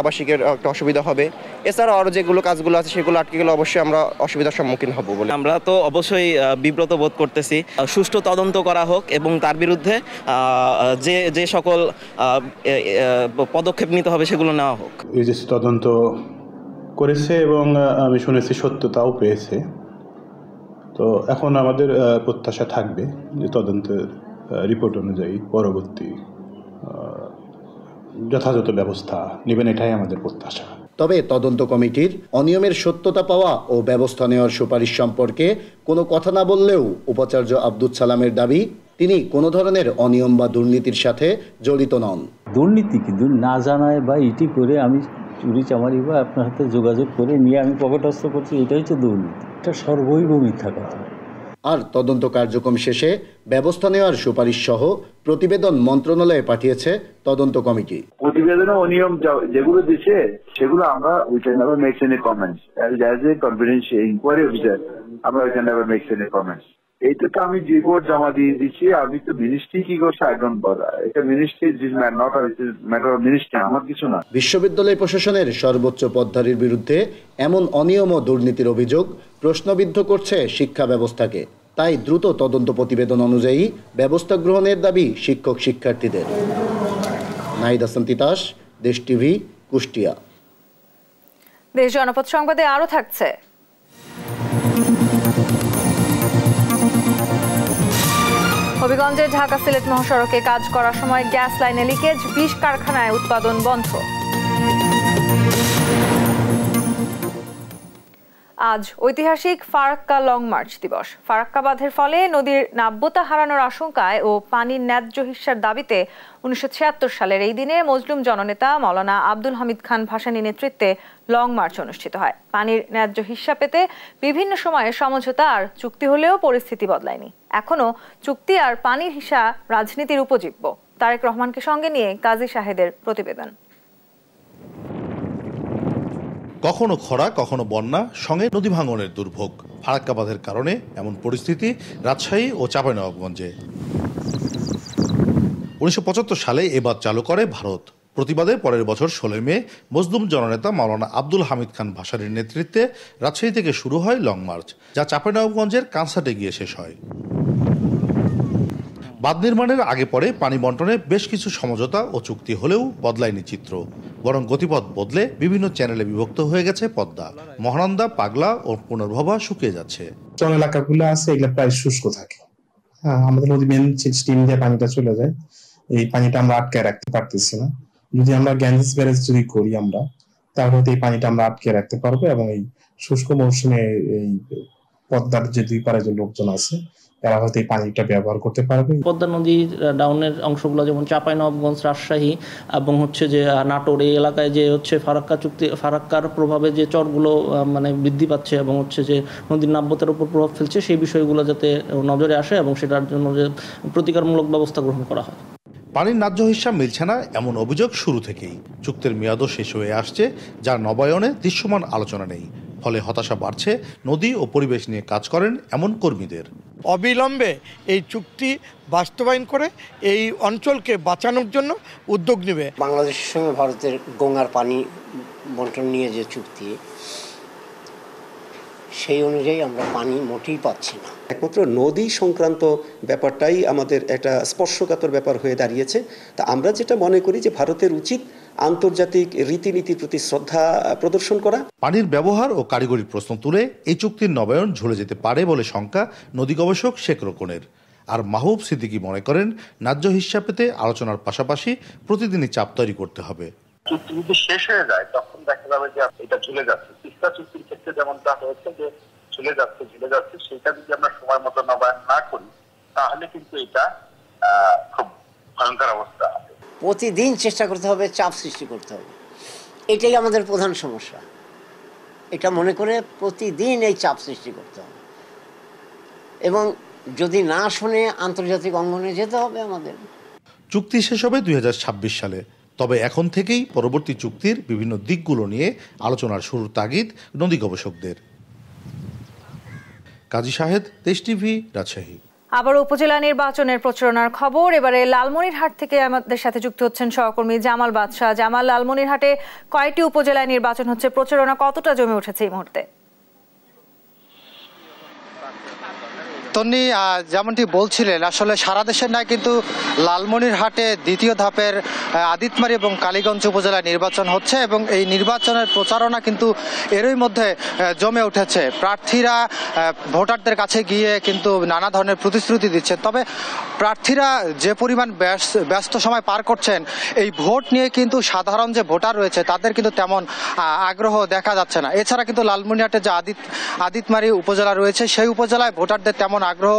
আবাসিকের একটা অসুবিধা হবে। এছাড়াও আরও যেগুলো কাজগুলো আছে সেগুলো আটকে গেলে অবশ্যই আমরা অসুবিধার সম্মুখীন হব বলে আমরা তো অবশ্যই বিব্রত বোধ করতেছি। সুষ্ঠু তদন্ত করা হোক এবং তার বিরুদ্ধে যে সকল পদক্ষেপ নিতে হবে সেগুলো নেওয়া হোক। এই যে তদন্ত করেছে এবং আমি শুনেছি সত্যতাও পেয়েছে, তো এখন আমাদের প্রত্যাশা থাকবে যে তদন্তের রিপোর্ট অনুযায়ী পরবর্তী যথাযথ ব্যবস্থা নেবেন, এটাই আমাদের প্রত্যাশা। তবে তদন্ত কমিটির অনিয়মের সত্যতা পাওয়া ও ব্যবস্থা নেওয়ার সুপারিশ সম্পর্কে কোনো কথা না বললেও উপাচার্য আব্দুস সালামের দাবি তিনি কোনো ধরনের অনিয়ম বা দুর্নীতির সাথে জড়িত নন। দুর্নীতি কিন্তু না জানায় বা ইটি করে আমি চুরি চামারি বা আপনার হাতে যোগাযোগ করে নিয়ে আমি পকেটস্থ করছি, এটাই হচ্ছে দুর্নীতি। এটা সর্বৈব মিথ্যা কথা। আর তদন্ত কার্যক্রম শেষে ব্যবস্থা নেওয়ার সুপারিশ সহ প্রতিবেদন মন্ত্রণালয়ে পাঠিয়েছে তদন্ত কমিটি। প্রতিবেদনে অনিয়ম যেগুলো দিচ্ছে সেগুলো আমরা we can never make any comments as a confidential inquiry officer. আমরা we can never make any comments. এইটা তো আমি রিপোর্ট জমা দিয়ে দিচ্ছি। আমি তো মিনিস্ট্রি কি করছে আই ডোন্ট বদার। এটা ministry this not matter of ministry, আমার কিছু না। বিশ্ববিদ্যালয় প্রশাসনের সর্বোচ্চ পদধারীর বিরুদ্ধে এমন অনিয়ম ও দুর্নীতির অভিযোগ প্রশ্নবিদ্ধ করছে শিক্ষা ব্যবস্থাকে। তাই দ্রুত তদন্ত প্রতিবেদন অনুযায়ী ব্যবস্থা গ্রহণের দাবি শিক্ষক শিক্ষার্থীদের। নাহিদ হাসান তিতাস, দেশ টিভি, কুষ্টিয়া। দেশ জনপদ সংবাদে আরো থাকছে। হবিগঞ্জে ঢাকা সিলেট মহাসড়কে কাজ করার সময় গ্যাস লাইনে লিকেজ, 20 কারখানায় উৎপাদন বন্ধ। আজ ঐতিহাসিক ফারাক্কা লং মার্চ দিবস। ফারাক্কা বাঁধের ফলে নদীর নাব্যতা হারানোর আশঙ্কায় ও পানির ন্যায্য হিস্যার দাবিতে 1976 সালের এই দিনে মজলুম জননেতা মাওলানা আব্দুল হামিদ খান ভাসানী নেতৃত্বে লং মার্চ অনুষ্ঠিত হয়। পানির ন্যায্য হিস্যা পেতে বিভিন্ন সময়ে সমঝোতা আর চুক্তি হলেও পরিস্থিতি বদলায়নি। এখনো চুক্তি আর পানির হিস্যা রাজনীতির উপজীব্য। তারেক রহমানকে সঙ্গে নিয়ে কাজী শাহেদের প্রতিবেদন। কখনো খরা, কখনো বন্যা, সঙ্গে নদী ভাঙনের দুর্ভোগ। ফারাক্কা বাঁধের কারণে এমন পরিস্থিতি রাজশাহী ও চাঁপাইনবাবগঞ্জে। 1975 সালে এ বাঁধ চালু করে ভারত। প্রতিবাদে পরের বছর 16 মে মজলুম জননেতা মাওলানা আব্দুল হামিদ খান ভাসানীর নেতৃত্বে রাজশাহী থেকে শুরু হয় লং মার্চ, যা চাঁপাইনবাবগঞ্জের কানসাটে গিয়ে শেষ হয়। বাঁধ নির্মাণের আগে পরে পানি বন্টনে বেশ কিছু সমঝোতা ও চুক্তি হলেও বদলায়নি চিত্র, বরং গতিপথ বদলে বিভিন্ন চ্যানেলে বিভক্ত হয়ে গেছে পদ্মা। মহানন্দা, পাগলা ও পুনর্ভবা শুকিয়ে যাচ্ছে। চর এলাকাগুলো আছে এগুলো প্রায় শুষ্ক থাকে। আমাদের নদী মেন স্টিম দিয়ে পানিটা চলে যায়, এই পানিটা আমরা আটকে রাখতে পারতেছি না। যদি আমরা গ্যাঞ্জেস ব্যারেজ যদি করি আমরা, তাহলে এই পানিটা আমরা আটকে রাখতে পারবো এবং এই শুষ্ক মৌসুমে এই পদ্মার যে দুই পারে যে লোকজন আছে তারা হয়তো এই পানিটা ব্যবহার করতে পারবে। পদ্মা নদীর ডাউনের অংশগুলো যেমন চাঁপাইনবাবগঞ্জ, রাজশাহী এবং হচ্ছে যে নাটোর, এই এলাকায় যে হচ্ছে ফারাক্কার প্রভাবে যে চরগুলো মানে বৃদ্ধি পাচ্ছে এবং হচ্ছে যে নদীর নাব্যতার উপর প্রভাব ফেলছে, সেই বিষয়গুলো যাতে নজরে আসে এবং সেটার জন্য যে প্রতিকারমূলক ব্যবস্থা গ্রহণ করা হয়। পানির ন্যায্য হিস্যা মিলছে না এমন অভিযোগ শুরু থেকেই। চুক্তির মেয়াদও শেষ হয়ে আসছে, যার নবায়নে দৃশ্যমান আলোচনা নেই। ফলে হতাশা বাড়ছে নদী ও পরিবেশ নিয়ে কাজ করেন এমন কর্মীদের। অবিলম্বে এই চুক্তি বাস্তবায়ন করে এই অঞ্চলকে বাঁচানোর জন্য উদ্যোগ নেবে। বাংলাদেশের সঙ্গে ভারতের গঙ্গার পানি বন্টন নিয়ে যে চুক্তি, সেই অনুযায়ী আমরা পানি মোটেই পাচ্ছি না। একমাত্র নদী সংক্রান্ত ব্যাপারটাই আমাদের একটা স্পর্শকাতর ব্যাপার হয়ে দাঁড়িয়েছে। তা আমরা যেটা মনে করি যে ভারতের উচিত আন্তর্জাতিক রীতিনীতির প্রতি শ্রদ্ধা প্রদর্শন করা। পানির ব্যবহার ও কারিগরি প্রশ্ন তুলে এই চুক্তির নবায়ন ঝুলে যেতে পারে বলে শঙ্কা নদী গবেষক শেখ রোকনের। আর মাহবুব সিদ্দিকী মনে করেন ন্যায্য হিসাব পেতে আলোচনার পাশাপাশি প্রতিদিনই চাপ তৈরি করতে হবে। চুক্তি যদি শেষ হয়ে যায় তখন দেখা যাবে যে এটা ঝুলে যাচ্ছে। তিস্তা চুক্তির ক্ষেত্রে যেমনটা হয়েছে যে ঝুলে যাচ্ছে সেটা যদি আমরা সময় মতো নবায়ন না করি তাহলে কিন্তু এটা খুব ভয়ঙ্কর অবস্থা হবে। প্রতিদিন চেষ্টা করতে হবে, চাপ সৃষ্টি করতে হবে, এটাই আমাদের প্রধান সমস্যা। এটা মনে করে প্রতিদিন এই চাপ সৃষ্টি করতে হবে এবং যদি না শুনে আন্তর্জাতিক অঙ্গনে যেতে হবে আমাদের। চুক্তি শেষ হবে 2026 সালে। তবে এখন থেকেই পরবর্তী চুক্তির বিভিন্ন দিকগুলো নিয়ে আলোচনার শুরুর তাগিদ নদী গবেষকদের। কাজী শাহেদ, দেশ টিভি, রাজশাহী। আবার উপজেলা নির্বাচনের প্রচারণার খবর। এবারে লালমনিরহাট থেকে আমাদের সাথে যুক্ত হচ্ছেন সহকর্মী জামাল বাদশাহ। জামাল, লালমনিরহাটে কয়টি উপজেলায় নির্বাচন হচ্ছে, প্রচারণা কতটা জমে উঠেছে এই মুহূর্তে? তন্নি, যেমনটি বলছিলেন, আসলে সারা দেশের নয় কিন্তু লালমনিরহাটে দ্বিতীয় ধাপের আদিতমারি এবং কালীগঞ্জ উপজেলায় নির্বাচন হচ্ছে এবং এই নির্বাচনের প্রচারণা কিন্তু এরই মধ্যে জমে উঠেছে। প্রার্থীরা ভোটারদের কাছে গিয়ে কিন্তু নানা ধরনের প্রতিশ্রুতি দিচ্ছেন। তবে প্রার্থীরা যে পরিমাণ ব্যস্ত সময় পার করছেন, এই ভোট নিয়ে কিন্তু সাধারণ যে ভোটার রয়েছে তাদের কিন্তু তেমন আগ্রহ দেখা যাচ্ছে না। এছাড়া কিন্তু লালমনিরহাটে যে আদিতমারি উপজেলা রয়েছে সেই উপজেলায় ভোটারদের তেমন আগ্রহ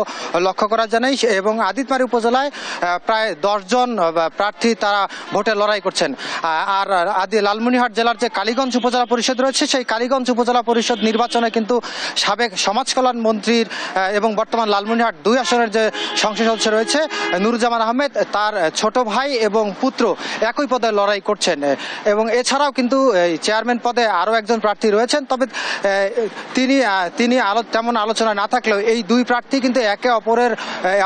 লক্ষ্য করা যায় নাই এবং আদিতমারি উপজেলায় প্রায় 10 জন প্রার্থী তারা ভোটে লড়াই করছেন। আর লালমনিরহাট জেলার যে কালীগঞ্জ উপজেলা পরিষদ রয়েছে সেই কালীগঞ্জ উপজেলা পরিষদ নির্বাচনে কিন্তু সাবেক সমাজ কল্যাণ মন্ত্রীর এবং বর্তমান লালমনিরহাট 2 আসনের যে সংসদ সদস্য রয়েছে নুরুজ্জামান আহমেদ, তার ছোট ভাই এবং পুত্র একই পদে লড়াই করছেন এবং এছাড়াও কিন্তু চেয়ারম্যান পদে আরও একজন প্রার্থী রয়েছেন। তবে তিনি তেমন আলোচনা না থাকলেও এই 2 প্রার্থী কিন্তু একে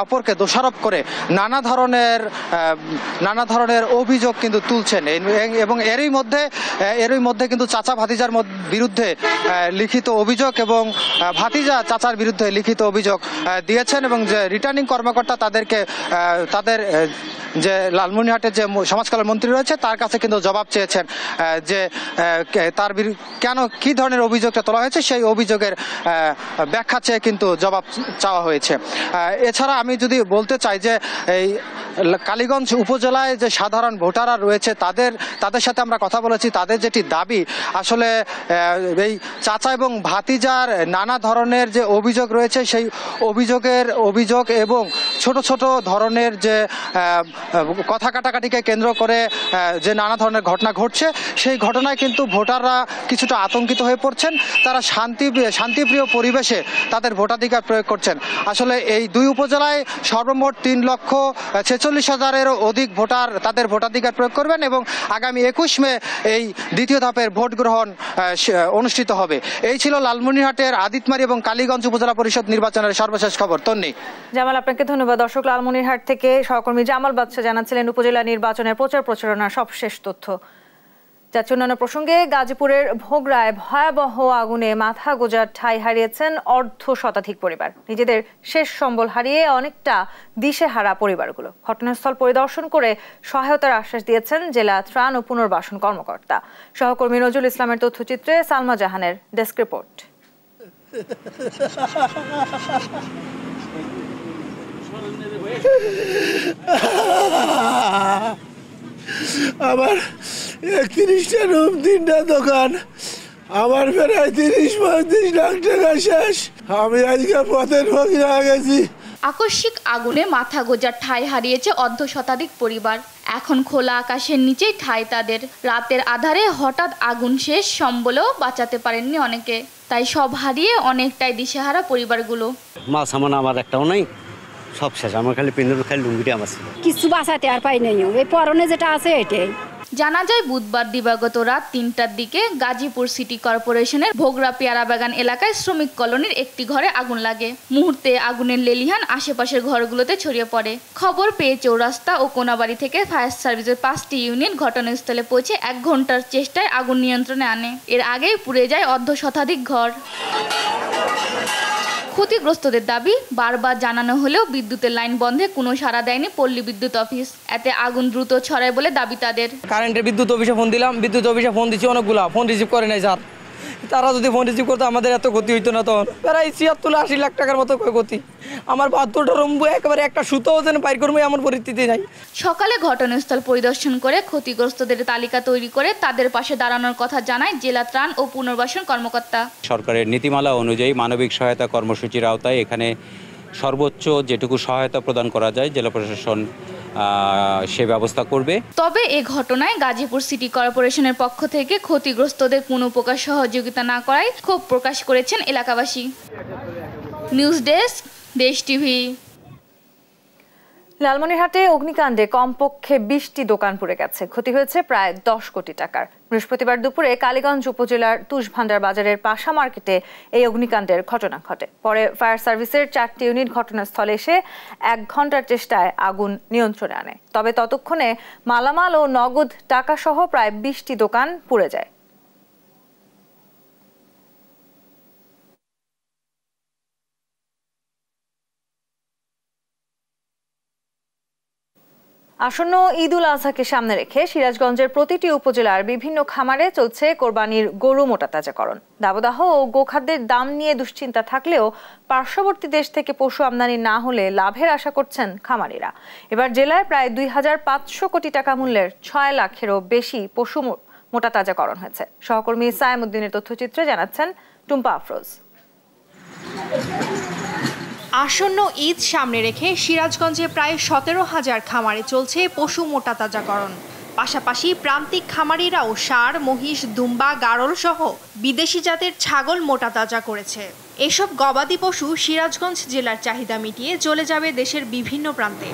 অপরকে দোষারোপ করে নানা ধরনের অভিযোগ কিন্তু তুলছেন এবং এরই মধ্যে কিন্তু চাচা ভাতিজার বিরুদ্ধে লিখিত অভিযোগ এবং ভাতিজা চাচার বিরুদ্ধে লিখিত অভিযোগ দিয়েছেন এবং যে রিটার্নিং কর্মকর্তা তাদের যে লালমনিরহাটের যে সমাজ কল্যাণ মন্ত্রী রয়েছে তার কাছে কিন্তু জবাব চেয়েছেন যে তার কেন কি ধরনের অভিযোগটা তোলা হয়েছে সেই অভিযোগের ব্যাখ্যা চেয়ে কিন্তু জবাব চাওয়া হয়েছে। এছাড়া আমি যদি বলতে চাই যে এই কালীগঞ্জ উপজেলায় যে সাধারণ ভোটাররা রয়েছে তাদের সাথে আমরা কথা বলেছি। তাদের যেটি দাবি, আসলে এই চাচা এবং ভাতিজার নানা ধরনের যে অভিযোগ রয়েছে সেই অভিযোগ এবং ছোট ধরনের যে কথা কাটাকাটিকে কেন্দ্র করে যে নানা ধরনের ঘটনা ঘটছে সেই ঘটনায় কিন্তু ভোটাররা কিছুটা আতঙ্কিত হয়ে পড়ছেন। তারা শান্তিপ্রিয় পরিবেশে তাদের ভোটাধিকার প্রয়োগ করছেন। আসলে এই 2 উপজেলায় সর্বমোট 3,46,000-এরও অধিক ভোটার তাদের ভোটাধিকার প্রয়োগ করবেন এবং আগামী 21 মে এই দ্বিতীয় ধাপের ভোট গ্রহণ অনুষ্ঠিত হবে। এই ছিল লালমনিরহাটের আদিতমারি এবং কালীগঞ্জ উপজেলা পরিষদ নির্বাচনের সর্বশেষ খবর। তন্নি। জামাল, আপনাকে ধন্যবাদ। দর্শক, লালমনিরহাট থেকে সহকর্মী জামাল বাদশা জানাচ্ছিলেন উপজেলা নির্বাচনের প্রচারণার সবশেষ তথ্য। যাচ্ছে অন্যান্য প্রসঙ্গে, গাজীপুরের ভোগড়ায় ভয়াবহ আগুনে মাথা গোঁজার ঠাঁই হারিয়েছেন অর্ধশতাধিক পরিবার। নিজেদের শেষ সম্বল হারিয়ে অনেকটা দিশেহারা পরিবারগুলো। ঘটনাস্থল পরিদর্শন করে সহায়তার আশ্বাস দিয়েছেন জেলা ত্রাণ ও পুনর্বাসন কর্মকর্তা। সহকর্মী নজরুল ইসলামের তথ্যচিত্রে সালমা জাহানের ডেস্ক রিপোর্ট। আমার 31টা রুম, 3টা দোকান, আমার প্রায় 30-35 লাখ টাকা শেষ। আমি আজকে পথের ফকির হয়ে গেছি। আকস্মিক আগুনে মাথা গোঁজার ঠাঁই হারিয়েছে অর্ধশতাধিক পরিবার। এখন খোলা আকাশের নিচেই ঠাঁই তাদের। রাতের আধারে হঠাৎ আগুন শেষ সম্বলেও বাঁচাতে পারেননি অনেকে, তাই সব হারিয়ে অনেকটাই দিশেহারা পরিবারগুলো। মাছ সামান আমার একটাও নাই, সব শেষ। আমার খালি পেনের খালি লুঙ্গিটা আমার ছিল। কিছু বাঁচাতে আর পাই নাই, এই পরনে যেটা আছে এটাই। জানা যায় বুধবার দিবাগত রাত ৩টার দিকে গাজীপুর সিটি কর্পোরেশনের ভোগরা পেয়ারা বাগান এলাকায় শ্রমিক কলোনির একটি ঘরে আগুন লাগে। মুহূর্তে আগুনের লেলিহান আশেপাশের ঘরগুলোতে ছড়িয়ে পড়ে। খবর পেয়ে চৌরাস্তা ও কোনাবাড়ি থেকে ফায়ার সার্ভিসের 5টি ইউনিট ঘটনাস্থলে পৌঁছে 1 ঘন্টার চেষ্টায় আগুন নিয়ন্ত্রণে আনে। এর আগেই পুড়ে যায় অর্ধশতাধিক ঘর। ক্ষতিগ্রস্তদের দাবি, বারবার জানানো হলেও বিদ্যুতের লাইন বন্ধে কোনো সাড়া দেয়নি পল্লী বিদ্যুৎ অফিস। এতে আগুন দ্রুত ছড়ায় বলে দাবি তাদের। কারেন্টের বিদ্যুৎ অফিসে ফোন দিলাম, বিদ্যুৎ অফিসে ফোন দিচ্ছি অনেকগুলা, ফোন রিসিভ করে নাই স্যার। তারা যদি ফোন রিসিভ করতো আমাদের এত ক্ষতি হইতো না। তখন প্রায় ৭৬-৮০ লাখ টাকার মতো ক্ষতি। আমার ৭২টা রুম একেবারে একটা সুতোও যেন বাইর করবো এমন পরিস্থিতি নাই। সকালে ঘটনাস্থল পরিদর্শন করে ক্ষতিগ্রস্তদের তালিকা তৈরি করে তাদের পাশে দাঁড়ানোর কথা জানায় জেলা ত্রাণ ও পুনর্বাসন কর্মকর্তা। সরকারের নীতিমালা অনুযায়ী মানবিক সহায়তা কর্মসূচির আওতায় এখানে সর্বোচ্চ যেটুকু সহায়তা প্রদান করা যায় জেলা প্রশাসন সে ব্যবস্থা করবে। তবে এ ঘটনায় গাজীপুর সিটি কর্পোরেশনের পক্ষ থেকে ক্ষতিগ্রস্তদের কোনো প্রকার সহযোগিতা না করায় ক্ষোভ প্রকাশ করেছেন এলাকাবাসী। নিউজ ডেস্ক, দেশ টিভি। লালমনিরহাটে অগ্নিকাণ্ডে কমপক্ষে 20টি দোকান পুড়ে গেছে, ক্ষতি হয়েছে প্রায় 10 কোটি টাকার। বৃহস্পতিবার দুপুরে কালীগঞ্জ উপজেলার তুষভান্ডার বাজারের পাশা মার্কেটে এই অগ্নিকাণ্ডের ঘটনা ঘটে। পরে ফায়ার সার্ভিসের 4টি ইউনিট ঘটনাস্থলে এসে 1 ঘন্টার চেষ্টায় আগুন নিয়ন্ত্রণে আনে। তবে ততক্ষণে মালামাল ও নগদ টাকা সহ প্রায় 20টি দোকান পুড়ে যায়। আসন্ন ঈদ উল আজহাকে সামনে রেখে সিরাজগঞ্জের প্রতিটি উপজেলার বিভিন্ন খামারে চলছে কোরবানির গরু মোটাতাজাকরণ। দাবদাহ ও গোখাদ্যের দাম নিয়ে দুশ্চিন্তা থাকলেও পার্শ্ববর্তী দেশ থেকে পশু আমদানি না হলে লাভের আশা করছেন খামারিরা। এবার জেলায় প্রায় 2500 কোটি টাকা মূল্যের 6 লাখেরও বেশি পশু মোটাতাজাকরণ হয়েছে। সহকর্মী সায়েম উদ্দিনের তথ্যচিত্রে জানাচ্ছেন টুম্পা আফরোজ। আসন্ন ঈদ সামনে রেখে সিরাজগঞ্জে প্রায় 17,000 খামারে চলছে পশু মোটাতাজাকরণ। পাশাপাশি প্রান্তিক খামারিরাও ষাঁড়, মহিষ, দুম্বা, গাড়ল সহ বিদেশি জাতের ছাগল মোটাতাজা করেছে। এসব গবাদি পশু সিরাজগঞ্জ জেলার চাহিদা মিটিয়ে চলে যাবে দেশের বিভিন্ন প্রান্তে।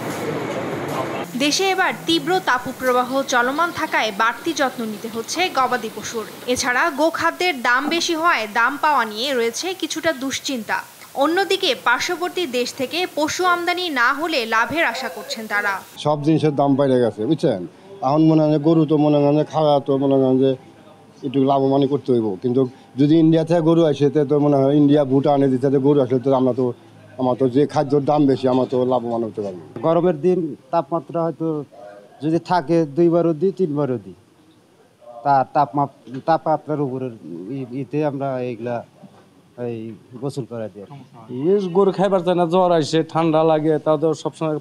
দেশে এবার তীব্র তাপপ্রবাহ চলমান থাকায় বাড়তি যত্ন নিতে হচ্ছে গবাদি পশুর। এছাড়া গোখাদ্যের দাম বেশি হওয়ায় দাম পাওয়া নিয়ে রয়েছে কিছুটা দুশ্চিন্তা। অন্যদিকে পার্শ্ববর্তী দেশ থেকে পশু আমদানি না হলে লাভের আশা করছেন তারা। সব জিনিসের দাম বেড়ে গেছে, বুঝছেন। এখন মনে হয় গরু তো মনে হয় খাওয়া তো মনে হয় যে একটু লাভবান করতে হইব, কিন্তু যদি ইন্ডিয়া থেকে গরু আসে তো মনে হয় ইন্ডিয়া ভুটানে দিতে গরু আসলে তো আমার তো যে খাদ্যর দাম বেশি আমার তো লাভবান হতে পারবো। গরমের দিন তাপমাত্রা হয়তো যদি থাকে 2বারও দিই 3বারও দিই, তার তাপমাত্রার উপরে ইতে আমরা এইগুলা এই গোসল করা দিয়ে গরু খাইবার চায় না, জ্বর আসে, ঠান্ডা লাগে, তাদের সবসময়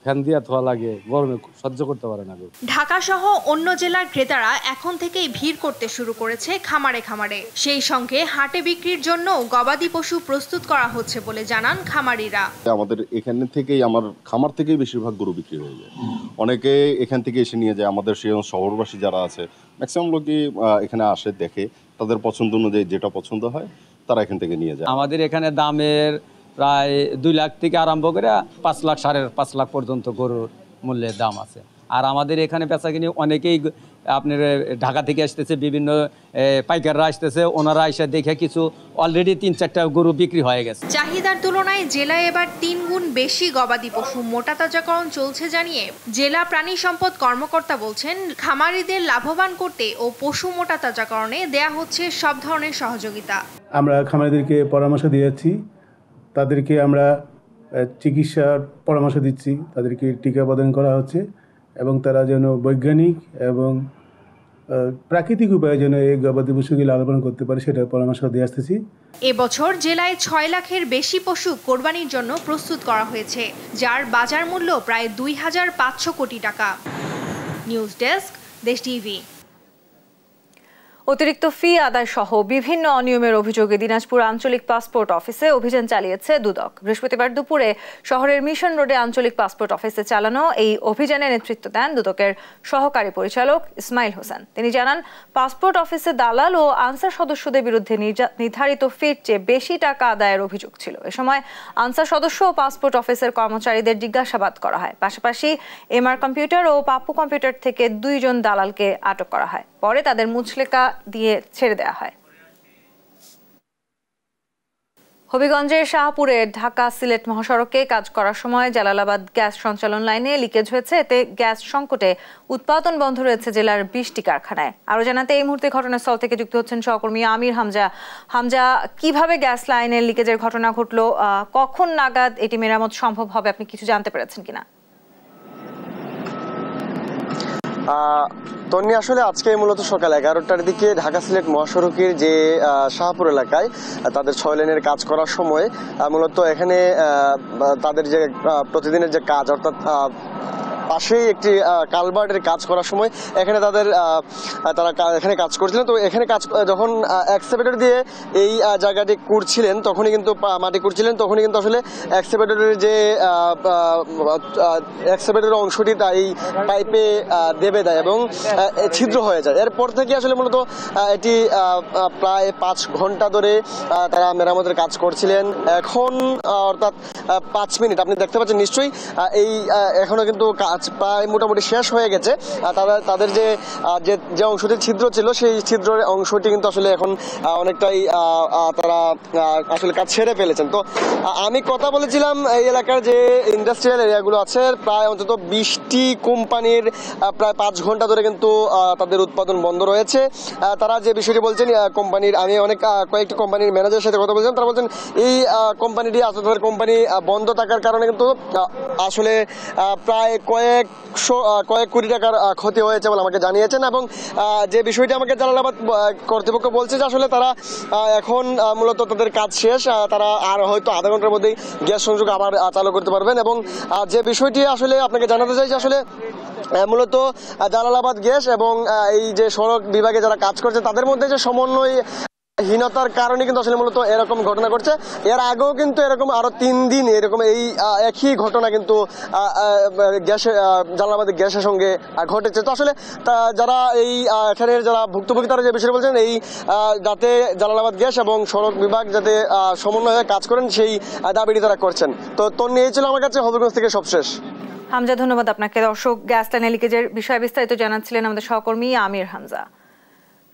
ফ্যান দিয়ে ধোয়া লাগে, গরমে সহ্য করতে পারে না। ঢাকা সহ অন্য জেলার ক্রেতারা এখন থেকেই ভিড় করতে শুরু করেছে খামারে খামারে। সেই সঙ্গে হাটে বিক্রির জন্য গবাদি পশু প্রস্তুত করা হচ্ছে বলে জানান খামারিরা। আমাদের এখান থেকেই, আমার খামার থেকেই বেশিরভাগ গরু বিক্রি হয়ে যায়। অনেকে এখান থেকে এসে নিয়ে যায়। আমাদের সেই শহরবাসী যারা আছে ম্যাক্সিমাম লোকই এখানে আসে, দেখে, তাদের পছন্দ অনুযায়ী যেটা পছন্দ হয় তারা এখান থেকে নিয়ে যায়। আমাদের এখানে দামের প্রায় 2 লাখ থেকে আরম্ভ করে 5 লাখ, 5.5 লাখ পর্যন্ত গরুর মূল্যের দাম আছে। আর আমাদের এখানে বেচা কিনে অনেকেই আপনার ঢাকা থেকে আসতেছে, বিভিন্ন পাইকাররা আসতেছে, ওনারা এসে দেখে কিছু অলরেডি 3-4টা গরু বিক্রি হয়ে গেছে। চাহিদার তুলনায় জেলায় এবার 3 গুণ বেশি গবাদি পশু মোটাতাজাকরণ চলছে জানিয়ে জেলা প্রাণী সম্পদ কর্মকর্তা বলছেন, খামারিদের লাভবান করতে ও পশু মোটাতাজাকরণে দেয়া হচ্ছে সব ধরনের সহযোগিতা। আমরা খামারিদেরকে পরামর্শ দিয়েছি, তাদেরকে আমরা চিকিৎসার পরামর্শ দিচ্ছি, তাদেরকে টিকা প্রদান করা হচ্ছে এবং তারা যেন বৈজ্ঞানিক এবং প্রাকৃতিক উপায়ে যেন এই গবাদি পশুকে লালন করতে পারে সেটার পরামর্শ দিয়ে আসতেছি। এবছর জেলায় 6 লাখের বেশি পশু কোরবানির জন্য প্রস্তুত করা হয়েছে, যার বাজার মূল্য প্রায় 2500 কোটি টাকা। নিউজ ডেস্ক, দেশ টিভি। অতিরিক্ত ফি আদায় সহ বিভিন্ন অনিয়মের অভিযোগে দিনাজপুর আঞ্চলিক পাসপোর্ট অফিসে অভিযান চালিয়েছে দুদক। বৃহস্পতিবার দুপুরে শহরের মিশন রোডে আঞ্চলিক পাসপোর্ট অফিসে চালানো এই অভিযানে নেতৃত্ব দেন দুদকের সহকারী পরিচালক ইসমাইল হোসেন। তিনি জানান, পাসপোর্ট অফিসে দালাল ও আনসার সদস্যদের বিরুদ্ধে নির্ধারিত ফির চেয়ে বেশি টাকা আদায়ের অভিযোগ ছিল। এ সময় আনসার সদস্য ও পাসপোর্ট অফিসের কর্মচারীদের জিজ্ঞাসাবাদ করা হয়। পাশাপাশি এমআর কম্পিউটার ও পাপ্পু কম্পিউটার থেকে 2 জন দালালকে আটক করা হয়। পরে তাদের মুচলেকা দিয়ে ছেড়ে দেওয়া হয়। হবিগঞ্জের শাহপুরে ঢাকা সিলেট মহাসড়কে কাজ করার সময় জালালাবাদ গ্যাস সঞ্চালন লাইনে লিকেজ হয়েছে। এতে গ্যাস সংকটে উৎপাদন বন্ধ রয়েছে জেলার 20টি কারখানায়। আরো জানাতে এই মুহূর্তে ঘটনাস্থল থেকে যুক্ত হচ্ছেন সহকর্মী আমির হামজা। হামজা, কিভাবে গ্যাস লাইনের লিকেজের ঘটনা ঘটলো, কখন নাগাদ এটি মেরামত সম্ভব হবে, আপনি কিছু জানতে পেরেছেন কিনা? তন্নি, আসলে আজকে মূলত সকাল 11টার দিকে ঢাকা সিলেট মহাসড়কের যে শাহপুর এলাকায় তাদের 6 লেনের কাজ করার সময় মূলত এখানে তাদের যে প্রতিদিনের যে কাজ, অর্থাৎ পাশেই একটি কালভার্টের কাজ করার সময় এখানে তারা এখানে কাজ করছিলেন। তো এখানে কাজ যখন এক্সকাভেটর দিয়ে এই জায়গাটি কুড়ছিলেন, তখনই কিন্তু মাটি কুড়ছিলেন, তখনই কিন্তু আসলে এক্সকাভেটরের যে এক্সকাভেটরের অংশটি এই পাইপে দেবে দেয় এবং ছিদ্র হয়ে যায়। এরপর থেকে আসলে মূলত এটি প্রায় 5 ঘন্টা ধরে তারা মেরামতের কাজ করছিলেন। এখন অর্থাৎ 5 মিনিট আপনি দেখতে পাচ্ছেন নিশ্চয়ই, এই এখনো কিন্তু কাজ প্রায় মোটামুটি শেষ হয়ে গেছে। তাদের যে অংশটি ছিদ্র ছিল, সেই ছিদ্রের অংশটি কিন্তু আসলে এখন অনেকটাই তারা আসলে কাজ ছেড়ে ফেলেছেন। তো আমি কথা বলেছিলাম এই এলাকার যে ইন্ডাস্ট্রিয়াল এরিয়াগুলো আছে, প্রায় অন্তত 20টি কোম্পানির প্রায় 5 ঘন্টা ধরে কিন্তু তাদের উৎপাদন বন্ধ রয়েছে। তারা যে বিষয়টি বলছেন কোম্পানির, আমি কয়েকটি কোম্পানির ম্যানেজারের সাথে কথা বলছিলাম, তারা বলছেন এই কোম্পানিটি আসলে তাদের কোম্পানি বন্ধ থাকার কারণে কিন্তু আসলে প্রায় কয়েক কোটি টাকার ক্ষতি হয়েছে বলে আমাকে জানিয়েছেন। এবং যে বিষয়টি আমাকে জালালাবাদ কর্তৃপক্ষ বলছে যে আসলে তারা এখন মূলত তাদের কাজ শেষ, তারা আর হয়তো আধা ঘন্টার মধ্যেই গ্যাস সংযোগ আবার চালু করতে পারবেন। এবং যে বিষয়টি আসলে আপনাকে জানাতে চাই যে আসলে মূলত জালালাবাদ গ্যাস এবং এই যে সড়ক বিভাগে যারা কাজ করছে তাদের মধ্যে যে সমন্বয়হীনতার কারণে কিন্তু আসলে মূলত এরকম ঘটনা ঘটছে। এর আগেও কিন্তু এরকম আরো 3 দিন এরকম এই একই ঘটনা কিন্তু জালালাবাদের গ্যাসের সঙ্গে ঘটেছে। তো আসলে যারা এই এখানের যারা ভুক্তভোগী তারা যে বিষয় বলছেন, এই যাতে জালালাবাদ গ্যাস এবং সড়ক বিভাগ যাতে সমন্বয় হয়ে কাজ করেন, সেই দাবিটি তারা করছেন। তো নিয়ে ছিল আমার কাছে হবিগঞ্জ থেকে সবশেষ। হামজা, ধন্যবাদ আপনাকে। দর্শক, গ্যাস লাইন লিকেজের বিষয়ে বিস্তারিত জানাচ্ছিলেন আমাদের সহকর্মী আমির হামজা।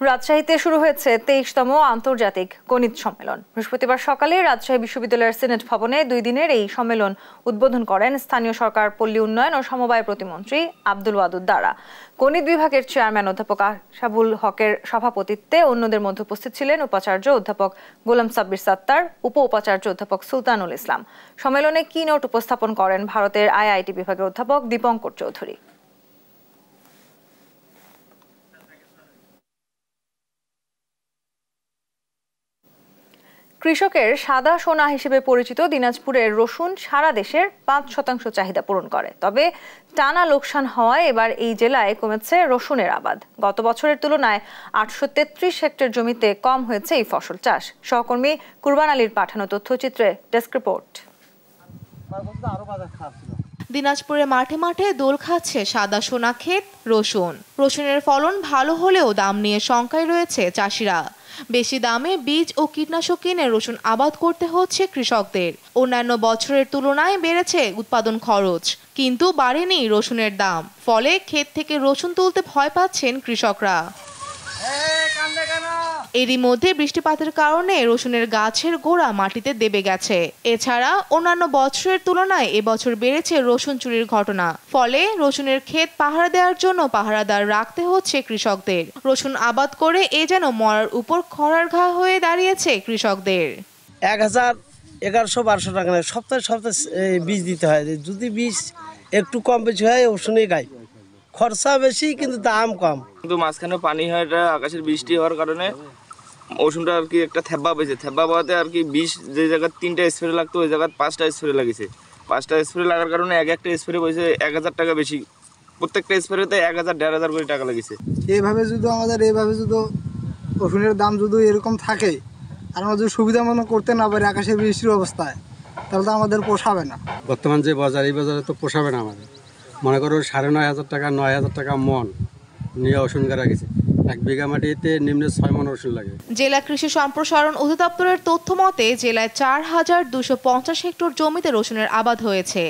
রাজশাহীতে শুরু হয়েছে 23তম আন্তর্জাতিক গণিত সম্মেলন। বৃহস্পতিবার সকালে রাজশাহী বিশ্ববিদ্যালয়ের সিনেট ভবনে 2 দিনের এই সম্মেলন উদ্বোধন করেন স্থানীয় সরকার, পল্লী উন্নয়ন ও সমবায় প্রতিমন্ত্রী আব্দুল ওয়াদুদ দারা। গণিত বিভাগের চেয়ারম্যান অধ্যাপক আশাবুল হকের সভাপতিত্বে অন্যদের মধ্যে উপস্থিত ছিলেন উপাচার্য অধ্যাপক গোলাম সাব্বির সাত্তার, উপাচার্য অধ্যাপক সুলতানুল ইসলাম। সম্মেলনে কিনোট উপস্থাপন করেন ভারতের আইআইটি বিভাগের অধ্যাপক দীপঙ্কর চৌধুরী। কৃষকের সাদা সোনা হিসেবে পরিচিত দিনাজপুরের রসুন সারা দেশের 5% চাহিদা পূরণ করে। তবে টানা লোকসান হওয়ায় এবার এই জেলায় কমেছে রসুনের আবাদ। গত বছরের তুলনায় 833 হেক্টর জমিতে কম হয়েছে এই ফসল চাষ। সহকর্মী কুরবান আলীর পাঠানো তথ্যচিত্রে ডেস্ক রিপোর্ট। দিনাজপুরে মাঠে মাঠে দোল খাচ্ছে সাদা সোনা ক্ষেত রসুন। রসুনের ফলন ভালো হলেও দাম নিয়ে শঙ্কায় রয়েছে চাষিরা। বেশি দামে বীজ ও কীটনাশক কিনে রসুন আবাদ করতে হচ্ছে কৃষকদের। অন্যান্য বছরের তুলনায় বেড়েছে উৎপাদন খরচ, কিন্তু বাড়েনি রসুনের দাম। ফলে ক্ষেত থেকে রসুন তুলতে ভয় পাচ্ছেন কৃষকরা। এরই মধ্যে বৃষ্টিপাতের কারণে রসুনের গাছের গোড়া মাটিতে দেবে গেছে। এছাড়া অন্যান্য বছরের তুলনায় এবছর বেড়েছে রসুন চুরির ঘটনা। ফলে রসুনের ক্ষেত পাহারা দেওয়ার জন্য পাহারাদার রাখতে হচ্ছে কৃষকদের। রসুন আবাদ করে এ যেন মরার উপর খড়ার ঘা হয়ে দাঁড়িয়েছে কৃষকদের। 1100-1200 টাকা নেয়, সপ্তাহে বীজ দিতে হয়। যদি বীজ একটু কম বেশি হয় ওষুনেই গাই, খরচা বেশি কিন্তু দাম কম। কিন্তু মাঝখানে পানি হয়, এটা আকাশের বৃষ্টি হওয়ার কারণে ওষুনটা আর কি একটা থেব্বা পেয়েছে। থেব্বা পাওয়াতে আর কি বিষ যে জায়গায় 3টা স্প্রে লাগতো ওই জায়গায় 5টা স্প্রে লাগিয়েছে। 5টা স্প্রে লাগার কারণে একটা স্প্রে পয়সা 1000 টাকা বেশি, প্রত্যেকটা স্প্রেতে 1000-1500 করে টাকা লাগিয়েছে। এইভাবে যদি রসুনের দাম যদি এরকম থাকে আর আমরা যদি সুবিধা মতো করতে না পারি আকাশে বৃষ্টির অবস্থায়, তাহলে তো আমাদের পোষাবে না। বর্তমান যে বাজার, এই বাজারে তো পোষাবে না আমাদের। মনে করো 9,500 টাকা 9,000 টাকা মন নিয়ে রসুন গাড়া গেছে। 1 বিঘা মাটিতে নিম্নে 6 মন রসুন লাগে। জেলা কৃষি সম্প্রসারণ অধিদপ্তরের তথ্য মতে জেলায় 4,250 হেক্টর জমিতে রসুনের আবাদ হয়েছে।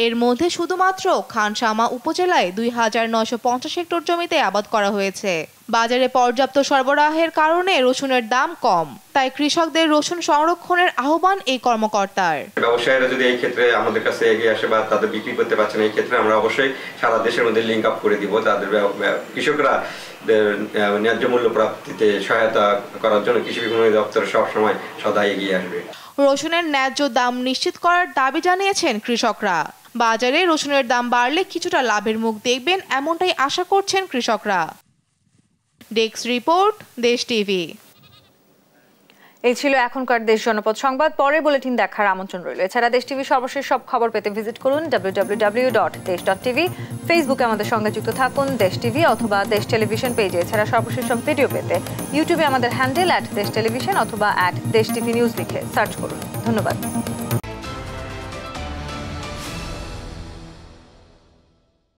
এর মধ্যে শুধুমাত্র খানসামা উপজেলায় 2,950 হেক্টর জমিতে আবাদ করা হয়েছে। বাজারে পর্যাপ্ত সরবরাহের কারণে রসুনের দাম কম, তাই কৃষকদের রসুন সংরক্ষণের আহ্বান এই কর্মকর্তার। ব্যবসায়ীরা যদি এই ক্ষেত্রে আমাদের কাছে এগিয়ে আসে বা তাদের বিক্রি করতে পারছেন, এই ক্ষেত্রে আমরা অবশ্যই সারা দেশের মধ্যে লিঙ্ক আপ করে দিব। তাদের কৃষকরা ন্যায্য মূল্য প্রাপ্তিতে সহায়তা করার জন্য কৃষি বিপণন দপ্তর সবসময় সদাই এগিয়ে আসবে। রসুনের ন্যায্য দাম নিশ্চিত করার দাবি জানিয়েছেন কৃষকরা। বাজারে রসুনের দাম বাড়লে কিছুটা লাভের মুখ দেখবেন, এমনটাই আশা করছেন কৃষকরা। ডেস্ক রিপোর্ট, দেশ টিভি। এই ছিল এখনকার দেশ জনপদ সংবাদ। পরের বুলেটিন দেখার আমন্ত্রণ রইল। এছাড়া দেশ টিভি সর্বশেষ সব খবর পেতে ভিজিট করুন www.desh.tv। ফেসবুকে আমাদের সঙ্গে যুক্ত থাকুন দেশ টিভি অথবা দেশ টেলিভিশন পেজে। এছাড়া সর্বশেষ সব ভিডিও পেতে ইউটিউবে আমাদের হ্যান্ডেল @দেশ টেলিভিশন অথবা @দেশ টিভি নিউজ লিখে সার্চ করুন। ধন্যবাদ।